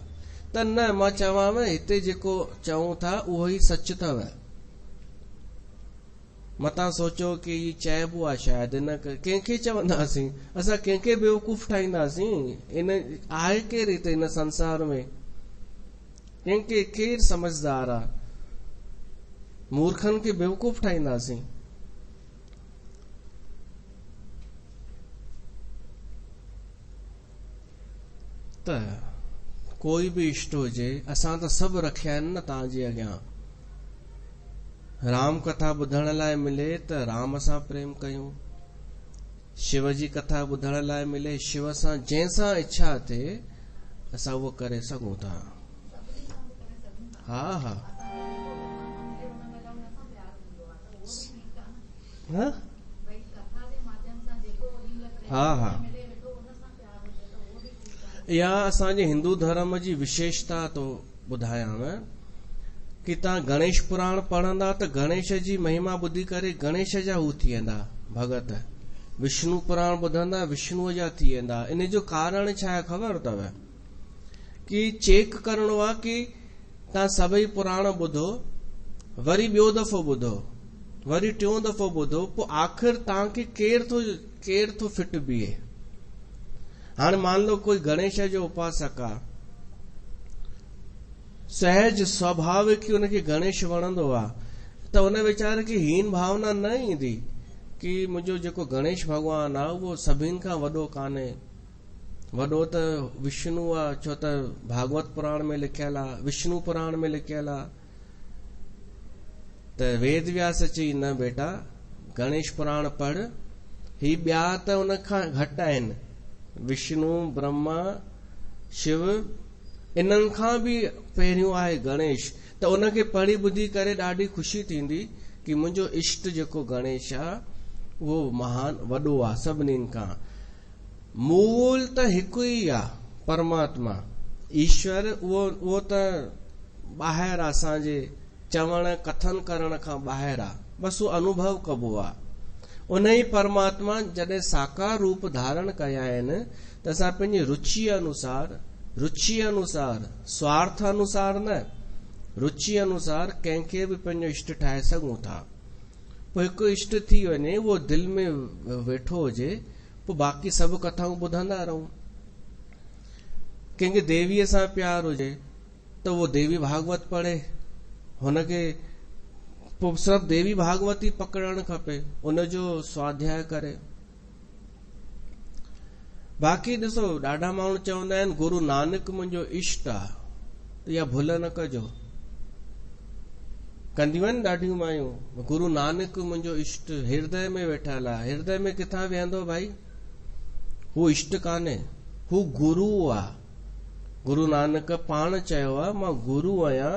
त न, मां चवांव हिते जेको चऊं था उहो ई सच अथव। मतां सोचो कि ही चइबो आहे शायदि, इन कंहिंखे चवंदासीं असां, कंहिंखे बेवकूफ़ ठाहींदासीं। इन आहे केरु हिते इन संसार में? कंहिंखे केरु समझदार आहे? मूर्खनि खे बेवकूफ़ ठाहींदासीं। त कोई बि इष्ट हुजे, असां त सभु रखिया आहिनि न तव्हांजे अॻियां। राम कथा ॿुधण लाइ मिले त राम सां प्रेम कयूं, शिव जी कथा ॿुधण लाइ मिले शिव सां, जंहिंसां इच्छा थिए असां उहो करे सघूं था। हा हा हा हा या असांजे हिंदू धर्म जी विशेषता तो ॿुधायांव कि तव्हां गणेश पुराण पढ़ंदा त गणेश जी महिमा ॿुधी करे गणेश जा हू थी वेंदा भगत। विष्णु पुराण ॿुधंदा विष्णुअ जा थी वेंदा। इन जो कारण छा आहे ख़बर अथव? कि चेक करणो आहे कि तव्हां सभई पुराण ॿुधो, वरी ॿियो दफ़ो ॿुधो, वरी टियों दफ़ो ॿुधो, पोइ आख़िर तव्हांखे केरु थो फिट बीहे। हाणे मान लो कोई गणेश जो उपासक आहे, सहज स्वाभाविक ही उनखे गणेश वणंदो आहे, त उन वीचारे खे हीन भावना न ईंदी कि मुंहिंजो जेको गणेश भॻवान आहे उहो सभिनि खां वॾो कान्हे। वॾो त विष्णु आहे, छो त भागवत पुराण में लिखियल आहे, विष्णु पुराण में लिखियल आहे। त वेद व्यास चई न बेटा, गणेश पुराण पढ़, ही ॿिया त उन खां घटि आहिनि। विष्णु, ब्रह्मा, शिव, इन्हनि खां बि पहिरियों आहे गणेश। त उनखे पढ़ी ॿुधी करे ॾाढी ख़ुशी थींदी कि मुंहिंजो इष्ट जेको गणेश आहे उहो महान वॾो आहे सभिनीनि खां। मूल त हिकु ई आहे, परमात्मा ईश्वर। उहो त ॿाहिरि आहे, असांजे चवण कथन करण खां ॿाहिरि आहे, बसि उहो अनुभव कबो आहे। उन ई परमात्मा जॾहिं साकार रूप धारण कया आहिनि त असां पंहिंजी रुचि अनुसार, स्वार्थ अनुसार न, रुचि अनुसार कंहिंखे बि पंहिंजो इष्ट ठाहे सघूं था। पोइ हिकु इष्ट थी वञे, उहो दिलि में वेठो हुजे, पोइ बाक़ी सभु कथाऊं ॿुधंदा रहूं। कंहिंखे देवीअ सां प्यार हुजे त उहो देवी भागवत पढ़े, हुनखे पोइ सिर्फ़ु देवी भागवत ई पकड़णु खपे, उनजो स्वाध्याय करे। बाक़ी ॾिसो, ॾाढा माण्हू चवंदा आहिनि गुरु नानक मुंहिंजो इष्ट आहे, त इहा भुल न कजो। कंदियूं आहिनि ॾाढियूं मायूं, गुरु नानक मुंहिंजो इष्ट हृदय में वेठल आहे। हृदय में किथां वेहंदो भाई? हू इष्ट कान्हे, हू गुरु आहे। गुरु नानक पाण चयो आहे, मां गुरु आहियां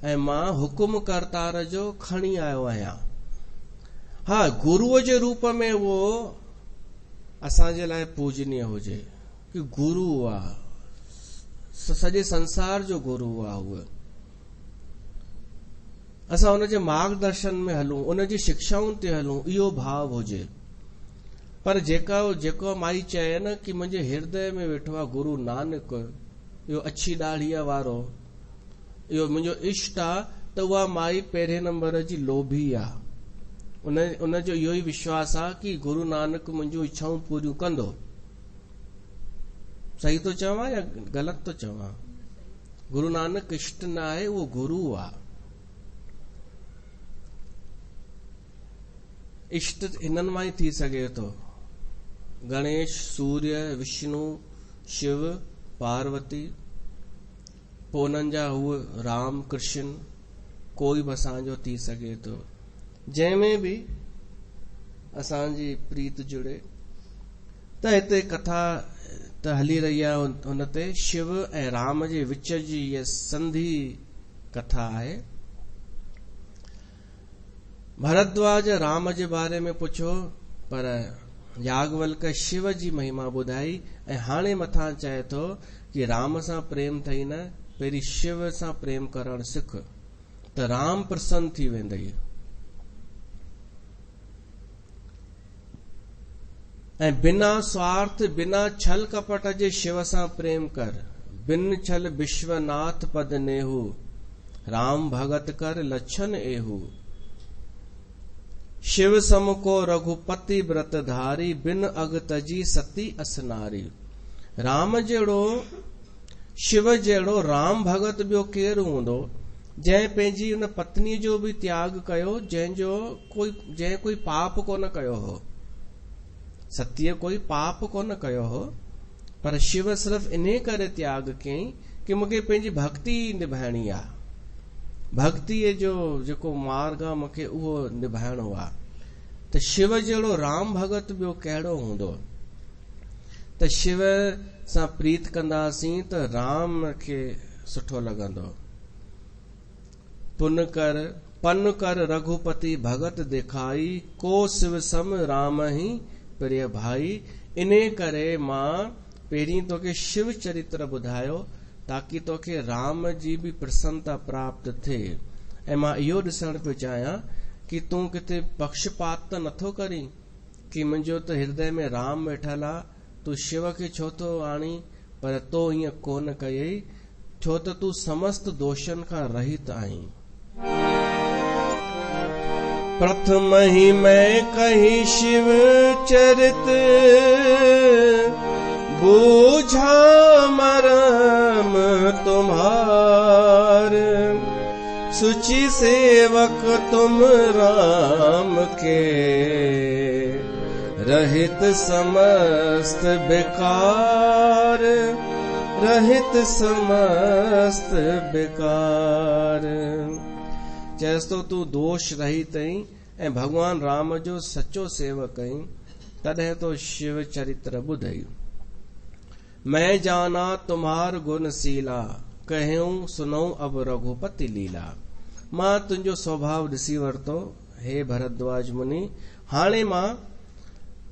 ऐं मां हुकुम करतार जो खणी आयो आहियां। हा, गुरुअ जे रूप में उहो असांजे लाइ पूजनीय हुजे कि गुरु आहे, सॼे संसार जो गुरु आहे उहो। असां उनजे मार्गदर्शन में हलूं, उनजी शिक्षाउनि ते हलूं, इहो भाव हुजे। पर जेको माई चए न कि मुंहिंजे हृदय में वेठो आहे गुरु नानक, इहो अछी ॾाढ़ीअ वारो, इहो मुंहिंजो इष्ट आहे, त उहा माई पहिरें नंबर जी लोभी आहे। उनजो इहो ई विश्वास आहे कि गुरु नानक मुंहिंजूं इच्छाऊं पूरियूं कंदो। सही तो चवां या ग़लति तो चवां? गुरु नानक इष्ट न आहे, उहो गुरु आहे। इष्ट हिननि मां ई थी सघे थो, गणेश, सूर्य, विष्णु, शिव, पार्वती, पोइ उन्हनि जा हूअ राम कृष्ण, कोई बि असांजो थी सघे थो, जंहिंमें बि असांजी प्रीत जुड़े। त हिते कथा त हली रही आहे, हुन ते शिव ऐं राम जे विच जी इहा संधि कथा आहे। भरद्वाज राम जे बारे में पुछो, पर याज्ञवल्क शिव जी महिमा ॿुधाई ऐं हाणे मथां चए थो कि राम सां प्रेम थई न, पहिरीं शिव सां प्रेम करण सिख त राम प्रसन्न थी वेंदई। ऐं बिना स्वार्थ बिना छल कपट जे शिव सां प्रेम कर। बिन छल विश्वनाथ पद नेहू, राम भगत कर लक्षण एहू। शिव सम को रघुपति व्रत धारी, बिन अग तजी सती असनारी। राम जहिड़ो शिव जहिड़ो राम भगत ॿियो केरु हूंदो, जंहिं पंहिंजी उन पत्नीअ जो बि त्याग कयो, जंहिं कोई पाप कोन कयो हो। सतीअ कोई पाप कोन कयो हो, पर शिव सिर्फ़ इन करे त्याग कयईं कि मूंखे पंहिंजी भक्ति निभाइणी आहे। भक्तिअ जो जेको मार्ग आहे मूंखे उहो निभाइणो आहे। त शिव जहिड़ो राम भगत ॿियो कहिड़ो हूंदो। त शिव सां प्रीत कंदासीं त राम खे सुठो लॻंदो। पन कर रघुपति भगत दिखाई, को शिव सम राम ही प्रिय भाई। इन करे मां पहिरीं तोखे शिव चरित्र ॿुधायो ताकि तोखे राम जी बि प्रसन्नता प्राप्त थिए। ऐं मां इहो ॾिसण पियो चाहियां कि तूं किथे पक्षपात त नथो करी कि मुंहिंजो त हृदय में राम वेठल आहे, तूं शिव खे छो थो आणी, पर तो ईअं कोन कयई, छो त तूं समस्त दोषनि खां रहित आहीं। प्रथम ही मैं कही शिव चरित, बूझा मरम तुम्हार। सुचि सेवक तुम राम के, रहित समस्त बेकार। रहित समस्त बेकार। चएसि तो तूं दोष रहित आहीं ऐं भगवान राम जो सचो सेवक आहीं, तॾहिं तो शिव चरित्र ॿुधई। मैं जाना तुम्हार गुण सीला, कहूं सुनऊं अब रघुपति लीला। मां तुंहिंजो स्वभाव ॾिसी वरितो हे भरद्वाज मुनि। हाणे मां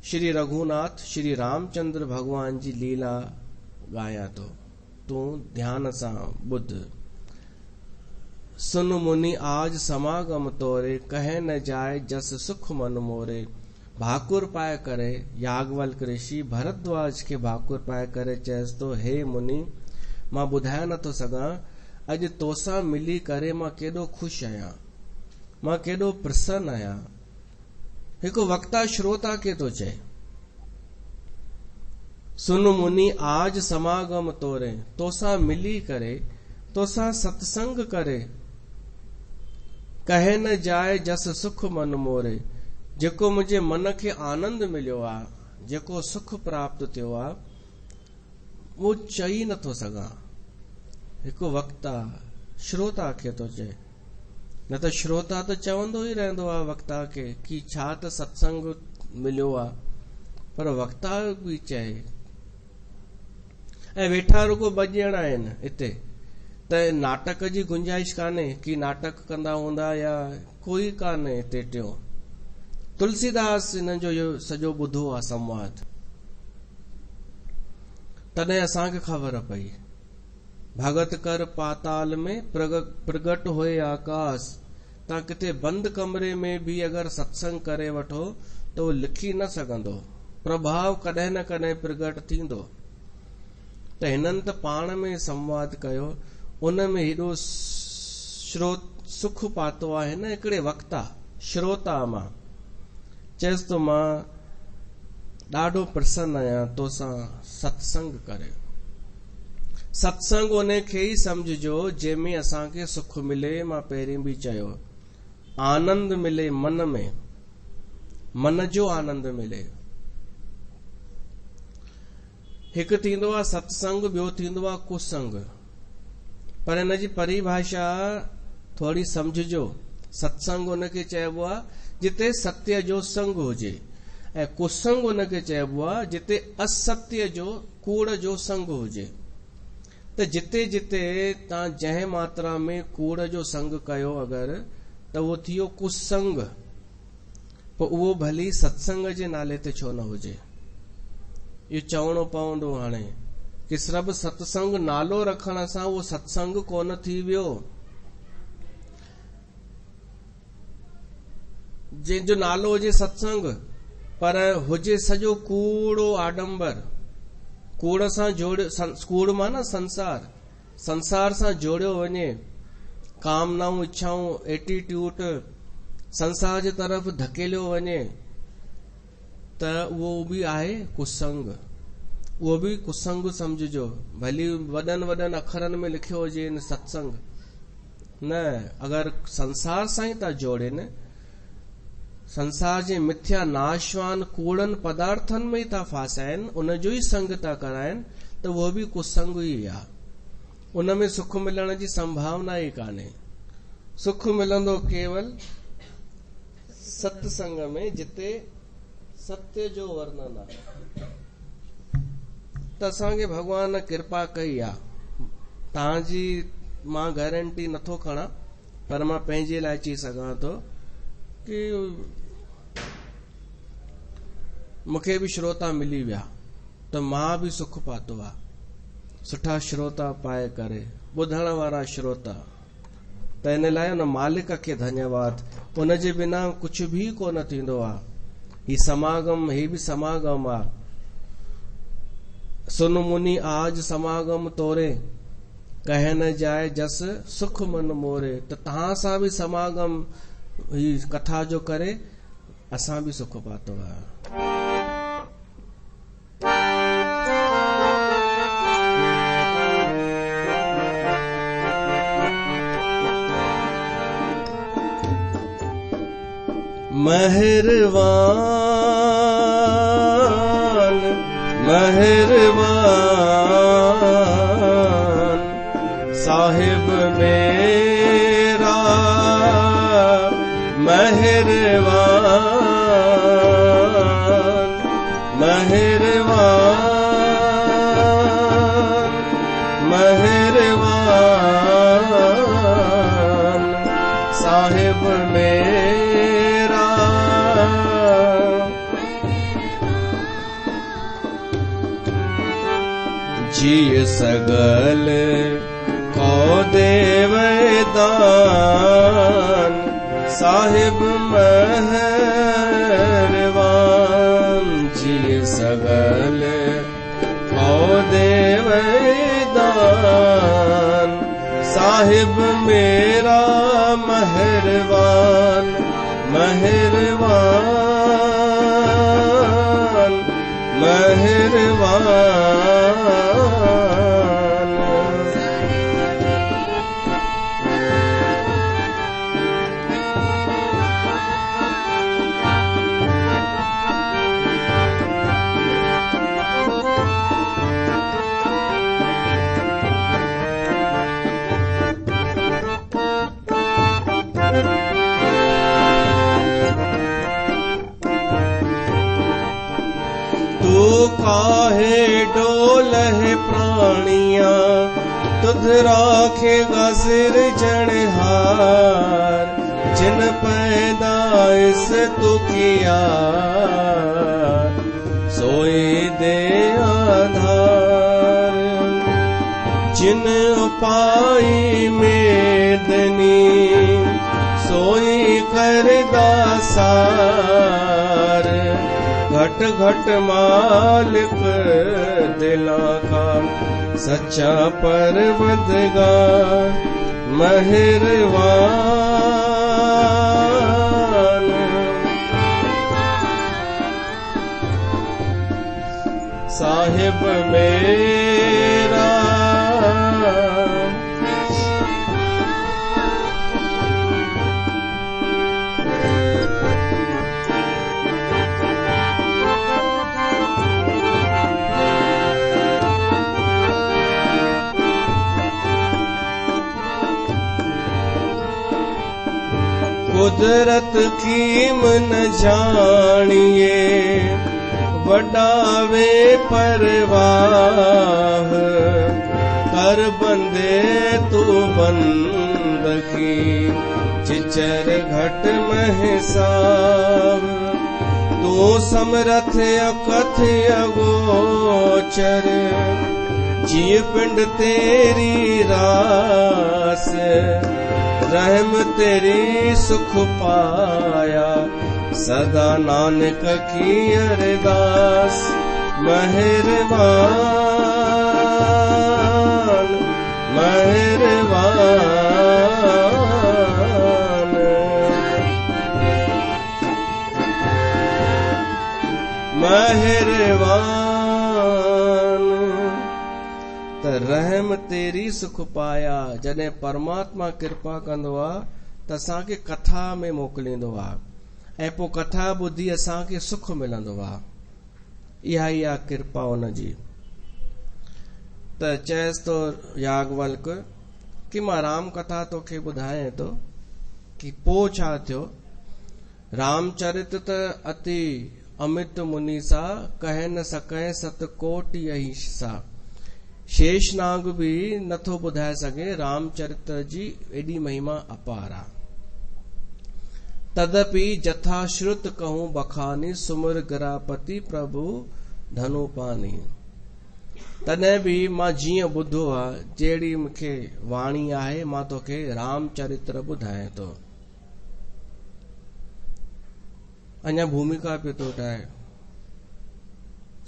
श्री रघुनाथ श्री रामचंद्र भगवान जी लीला ॻायां थो, तूं ध्यान सां ॿुध। सुन मुनि आज समागम तोरे, कहे न जाए जस सुख मन मोरे। भाकुर पाए करे याज्ञवल्क ऋषि भरद्वाज खे भाकुर पाए करे चएसि तो, हे मुनि, मां ॿुधाए नथो सघां अॼु तोसां मिली करे मां केॾो ख़ुशि आहियां, मां केॾो प्रसन्न आहियां। हिकु वक्ता श्रोता खे थो चए, सुन मुनि आज समागम तोरे, तोसां मिली करे, तोसां सत्संग करे। कहे न जाए जस सुख मन मोरे, जेको मुंहिंजे मन खे आनंद मिलियो आहे, जेको सुख प्राप्त थियो आहे, उहो चई नथो सघां। हिकु वक्ता श्रोता खे थो चए, न त श्रोता त चवंदो ई रहंदो आहे वक्ता खे कि छा त सत्संग मिलियो आहे, पर वक्ता बि चए। ऐं वेठा रुगो 2 ॼणा आहिनि हिते, त नाटक जी गुंजाइश कान्हे कि नाटक कंदा हूंदा या कोई कान्हे हिते टियों। तुलसीदास हिन जो इहो सॼो ॿुधो आहे संवाद, तॾहिं असांखे ख़बर पई। भगत कर पाताल में प्रगट होए आकाश। तव्हां किथे बंदि कमरे में बि अगरि सत्संग करे वठो त उहो लिखी न सघंदो, प्रभाव कॾहिं न कॾहिं प्रगट थींदो। त हिननि त पाण में संवाद कयो, उन में हेॾो सुख पातो आहे न हिकिड़े वक्ता श्रोता मां। चएसि तो मां ॾाढो प्रसन्न आहियां तोसां सत्संग करे। सत्संग उन खे ई सम्झिजो जंहिंमें असांखे सुख मिले। मां पहिरीं बि चयो, आनंद मिले मन में, मन जो आनंद मिले। हिकु थींदो आहे सत्संग, ॿियो थींदो आहे कुसंग। पर हिन जी परिभाषा थोरी सम्झिजो। सत्संग उनखे चइबो आहे जिते सत्य जो संग हुजे, ऐं कुसंग उनखे चइबो आहे जिते असत्य जो, कूड़ जो संग हुजे। त जिते जिते तव्हां जंहिं मात्रा में कूड़ जो संग कयो अगरि त उहो थियो कुसंग, पोइ उहो भली सत्संग जे नाले ते छो न हुजे। इहो चवणो पवंदो हाणे कि सिर्फ़ सत्संग नालो रखण सां उहो सत्संग कोन थी वियो। जंहिंजो नालो हुजे सत्संग पर हुजे सॼो कूड़ो आडंबर, कूड़ सां जोड़ियो, कूड़ मां न संसार, संसार सां जोड़ियो वञे, कामनाऊं इच्छाऊं एटीट्यूड संसार जे तरफ़ धकेलियो वञे त उहो बि आहे कुसंग। उहो बि कुसंग समझिजो। भली वॾनि वॾनि अखरनि में लिखियो हुजे सत्संग, न अगरि संसार सां ई था जोड़नि, संसार जे मिथ्या नाशवान कूड़नि पदार्थनि में ई था फासाइनि, उन जो ई संग था कराइनि, त उहो बि कुसंग ई आहे। उन में सुख मिलण जी संभावना ई कान्हे। सुख मिलंदो केवल सत्संग में, जिते सत्य जो वर्णन आहे। त असांखे भगवान कृपा कई आहे। तव्हांजी मां गारंटी नथो खणा, पर मां पंहिंजे लाइ चई सघां थो कि मूंखे बि श्रोता मिली विया त मां बि सुख पातो आहे। सुठा श्रोता पाए करे, ॿुधण वारा श्रोता, त इन लाइ उन मालिक खे धन्यवाद। उन जे बिना कुझु बि कोन थींदो आहे। ही समागम, ही बि समागम आहे। सुन मुनि आज समागम तोरे, कह न जाए जस सुख मन मोरे। त तव्हां सां बि समागम ही कथा जो करे असां बि सुख पातो आहे। मेहरबान मेहरबान साहिब मेरा मेहरबान मेहरबान मेहरबान साहिब मेरा। जिय सगल को देवदान साहिब मेहरबान। जिय सगल को देवदान साहिब मेरा मेहरबान मेहरबान मेहरबान। काहे डोलह प्राणिया तुध राखेगा सिर जनहार। जिन पैदाइश तू किया सोए दे आधार। जिन उपाई मेदनी सोई कर दासार। घट घट मालिक दिला का सच्चा परवरदिगार मेहरबान। साहिब मेरा कुदरत कीम न जानिए वडावे परवाह। कर बंदे तू बंदगी चिचर घट महसाब तू समरथ अकथ अगोचर जिय पिंड तेरी रास रहम तेरी सुख पाया सदा नानक की अरदास मेहरबान मेहरबान मेहरबान त रहम तेरी सुख पाया। जॾहिं परमात्मा कृपा कंदो आहे त असांखे कथा में मोकिलींदो आहे ऐं पोइ कथा ॿुधी असांखे सुख मिलंदो आहे। इहा ई आहे कृपा हुनजी। त चएसि थो याज्ञवल्क कि मां राम कथा तोखे ॿुधायां थो कि पोइ छा थियो। रामचरित त अति अमित मुनि सा कहे न सके सतकोटि अहिंसा। शेषनाग भी नथो ॿुधाए सघे रामचरित जी एॾी महिमा अपार आहे। तदपि जथा श्रुत कहूं बखानी सुमर गिरापति प्रभु धनुपानी। तॾहिं बि मां जीअं ॿुधो आहे जहिड़ी मूंखे वाणी आहे मां तोखे रामचरित्र ॿुधायां थो। अञा भूमिका पियो थो ठाहे।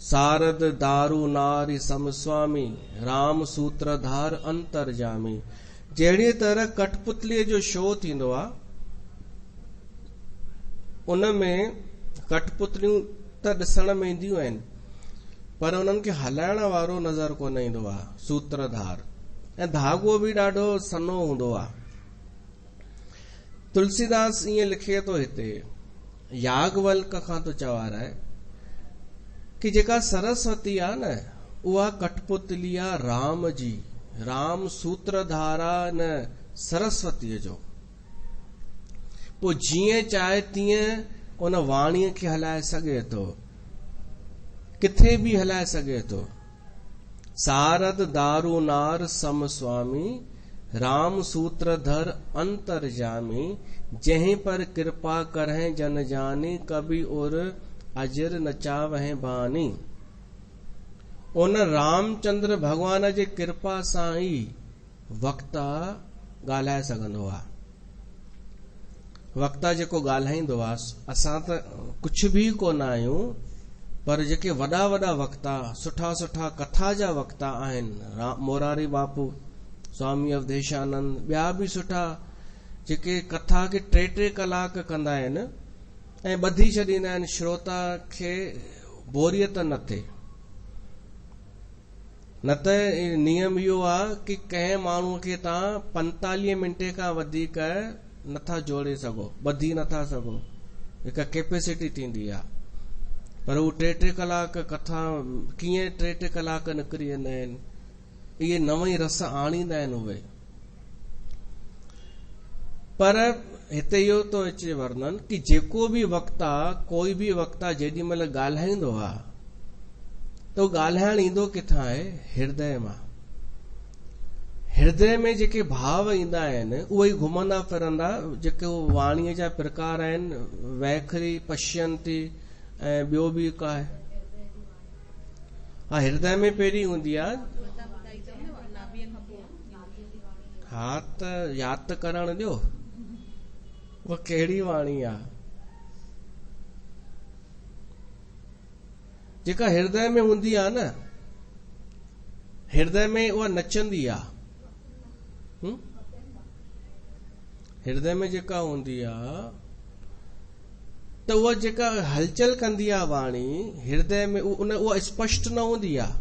सारद दारू नारी समस्वामी राम सूत्रधार अंतरजामी। जहिड़ी तरह कठपुतलीअ जो शो थींदो आहे उनमें कठपुतलियूं त ॾिसण में ईंदियूं आहिनि पर उन्हनि खे हलाइण वारो नज़र कोन ईंदो आहे सूत्रधार। ऐं धागो बि ॾाढो सन्हो हूंदो आहे। तुलसीदास ईअं लिखे थो हिते याज्ञवल्क खां तो चवाराए कि जेका सरस्वती आहे न उहा कठपुतली आहे राम जी। राम सूत्रधारा न सरस्वतीअ जो। पोइ जीअं चाहे तीअं उन वाणीअ खे हलाए सघे थो, किथे बि हलाए सघे थो। सारद दारू नार सम स्वामी राम सूत्रधर अंतरजामी। जहीं पर कृपा करें जन जानी कभी और अजर नचावहें बानी। उन रामचंद्र भगवान जे कृपा सां ई वक्ता ॻाल्हाए सघंदो आहे। वक्ता जेको ॻाल्हाईंदो आहे, असां त कुझु बि कोन आहियूं पर जेके वॾा वॾा वक्ता सुठा सुठा कथा जा वक्ता आहिनि, मोरारी बापू, स्वामी अवधेशानंद, ॿिया बि सुठा जेके कथा खे 3-3 कलाक कंदा आहिनि ऐं ॿधी छॾींदा आहिनि, श्रोता खे बोरियत न थिए। न त नियम इहो आहे कि कंहिं माण्हूअ खे तव्हां 45 मिंटे खां वधीक नथा जोड़े सघो, ॿधी नथा सघो, हिकु कैपेसिटी थींदी आहे। पर हू 3-3 कलाक कथा कीअं 3-3 कलाक निकिरी वेंदा आहिनि। इहे नव ई रस आणींदा आहिनि उहे। पर हिते इहो तो अचे वर्णन कि जेको बि वक्ता, कोई बि वक्ता जेॾी महिल ॻाल्हाईंदो आहे त उहो ॻाल्हाइण ईंदो किथां आहे? हृदय मां। हृदय में जेके भाव ईंदा आहिनि उहे ई घुमंदा फिरंदा। जेके वाणीअ जा प्रकार आहिनि, वैखरी, पश्यंती ऐं ॿियो बि का आहे। हा, हृदय में पहिरीं हूंदी आहे। हा त यादि त करण ॾियो, उहा कहिड़ी वाणी आहे जेका हृदय में हूंदी आहे न? हृदय में उहा नचंदी आहे। हृदय में जेका हूंदी आहे त उहा जेका हलचल कंदी आहे वाणी हृदय में, उहा स्पष्ट न हूंदी आहे।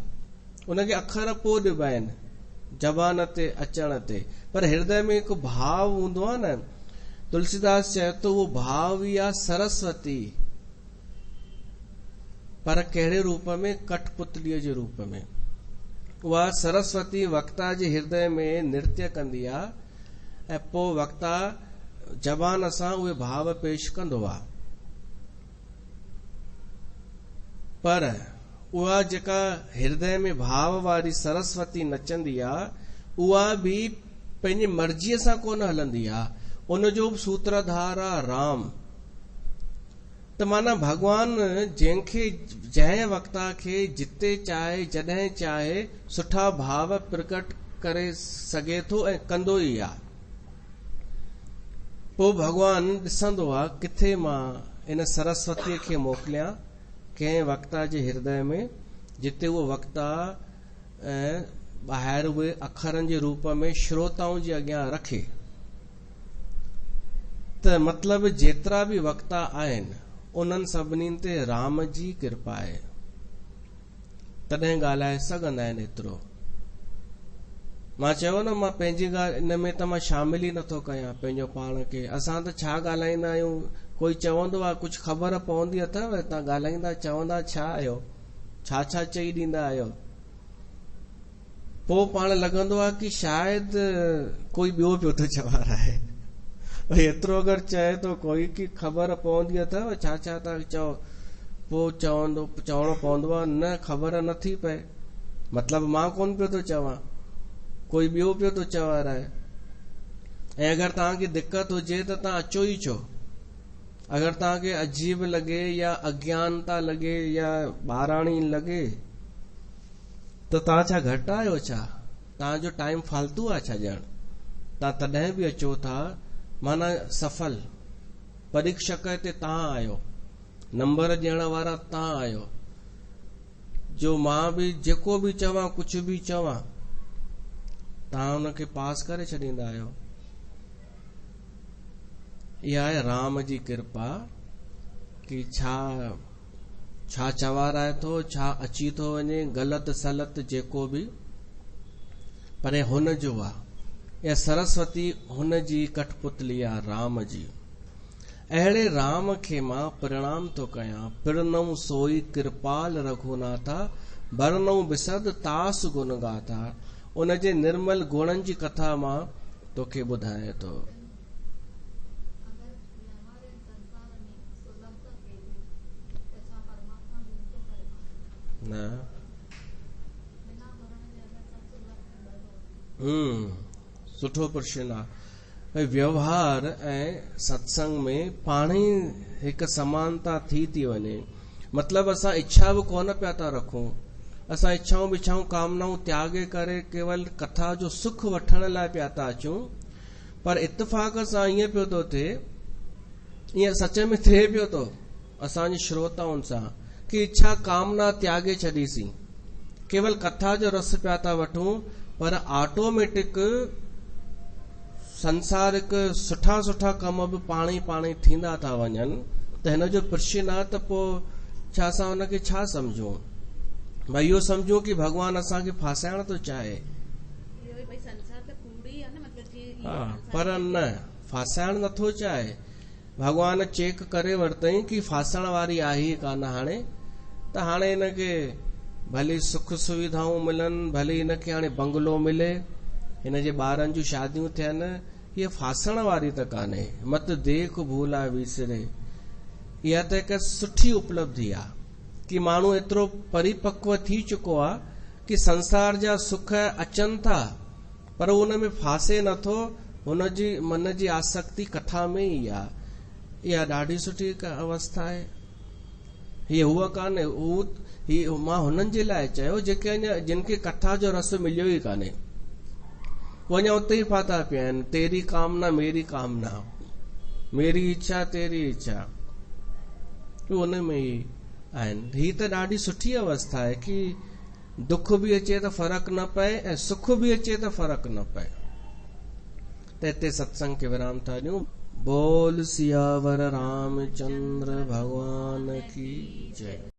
उनखे अखर पोइ ॾिबा आहिनि ज़बान ते अचण ते, पर हृदय में हिकु भाव हूंदो आहे न। तुलसीदास चए थो उहो भाव ई आहे सरस्वती, पर कहिड़े रूप में? कठपुतलीअ जे रूप में। उहा सरस्वती वक्ता जे हृदय में नृत्य कंदी आहे ऐं पोइ वक्ता ज़बान सां उहे भाव पेश कंदो आहे। पर उहा जेका हृदय में भाव वारी सरस्वती नचंदी आ, उहा बि पंहिंजी मर्ज़ीअ सां कोन हलंदी आ, उनजो बि सूत्रधार आ राम। त माना भगवान जंहिंखे जंहिं वक्ता खे जिते चाहे जॾहिं चाहे सुठा भाव प्रकट करे सघे थो ऐं कंदो ई आ। पोइ भगवान ॾिसंदो आ किथे मां इन सरस्वतीअ खे मोकिलियां कंहिं वक्ता जे हृदय में, जिते उहो वक्ता ॿाहिरि उहे अखरनि जे रूप में श्रोताउनि जे अॻियां रखे। त मतिलब जेतिरा बि वक्ता आहिनि उन्हनि सभिनीनि ते राम जी कृपा आहे, तॾहिं ॻाल्हाए सघंदा आहिनि एतिरो। मां चयो न, मां पंहिंजी ॻाल्हि इन में त मां शामिल ई नथो कयां पंहिंजो पाण खे। असां त छा ॻाल्हाईंदा आहियूं, कोई चवंदो आहे कुझु ख़बर पवंदी अथव, तव्हां ॻाल्हाईंदा चवंदा छा आहियो, छा छा चई ॾींदा आहियो। पोइ पाण लॻंदो आहे कि शायदि कोई ॿियो पियो थो चवा रहे। एतिरो अगरि चए थो कोई कि ख़बर पवंदी अथव छा छा था चओ, पोइ चवणो पवंदो आहे न ख़बर नथी पए, मतिलबु मां कोन पियो थो चवां, कोई ॿियो पियो थो चवा रहे। ऐं अगरि तव्हांखे दिक़त हुजे त तव्हां अचो ई छो। अगरि तव्हांखे अजीब लॻे या अज्ञानता लॻे या ॿाराणी लॻे त तव्हां छा घटि आहियो छा, तव्हांजो टाइम फालतू आहे छा ॼण, तव्हां तॾहिं बि अचो था। माना सफल परीक्षक ते तव्हां आहियो, नंबर ॾियण वारा तव्हां आहियो, जो मां बि जेको बि चवां कुझु बि चवां तव्हां हुनखे पास करे छॾींदा आहियो। इहा आहे राम जी कृपा कि छा चवाराए थो, छा अची थो वञे, ग़लति सलत जेको बि, पर हुन जो आहे। या सरस्वती हुन जी कठपुतली आहे राम जी। अहिड़े राम खे मां प्रणाम थो कयां, पिरणऊं सोई कृपाल रघुनाथा, बरनऊं बिसद तास गुण गाथा। उन जे निर्मल गुणनि जी कथा मां तोखे ॿुधाए थो। न सुठो प्रश्न आहे। व्यवहार ऐं सत्संग में पाण ई हिकु समानता थी वञे। मतिलबु असां इच्छा बि कोन पिया था रखूं, असां इच्छाऊं बिच्छाऊं कामनाऊं त्यागे करे केवल कथा जो सुख वठण लाइ पिया था अचूं, पर इत्तेफ़ाक सां ईअं पियो थो थिए, ईअं सच में थिए पियो थो असांजे श्रोताउनि सां कि इच्छा कामना त्यागे छॾीसीं, केवल कथा जो रस पिया था वठूं, पर ऑटोमेटिक संसारिक सुठा सुठा कम बि पाण ई थींदा था वञनि। त हिन जो प्रश्न आहे त पोइ छा असां हुनखे छा सम्झूं? भई इहो सम्झूं कि भॻवानु असांखे फासाइण थो चाहे, पर न, फासाइण नथो चाहे। भॻवानु चेक करे वरितई कि फासण वारी आहे ई कान हाणे, त हाणे हिनखे भले सुख सुविधाऊं मिलनि, भले हिनखे हाणे बंगलो मिले, हिन जे ॿारनि जूं शादियूं थियनि, हीअ फासण वारी त कान्हे। मत देख भूला विसरे, इहा त हिकु सुठी उपलब्धि आहे कि माण्हू एतिरो परिपक्व थी चुको आहे कि संसार जा सुख अचनि था पर उन में फासे नथो, हुनजी मन जी आसक्ति कथा में ई आहे। इहा ॾाढी सुठी अवस्था आहे। हीअ हूअ कान्हे, मां हुननि जे लाइ चयो जेके अञा जिनखे कथा जो रस मिलियो ई कान्हे, वो अञा उते ई फाथा पिया आहिनि। तेरी कामना मेरी कामना, मेरी इच्छा तेरी इच्छा, उन में ई आहिनि। ही त ॾाढी सुठी अवस्था आहे कि दुख बि अचे त फ़र्क़ु न पए ऐं सुख बि अचे त फ़र्क़ु न पए। त हिते सत्संग खे विराम था ॾियूं। बोल सियावर रामचंद्र भगवान की जय।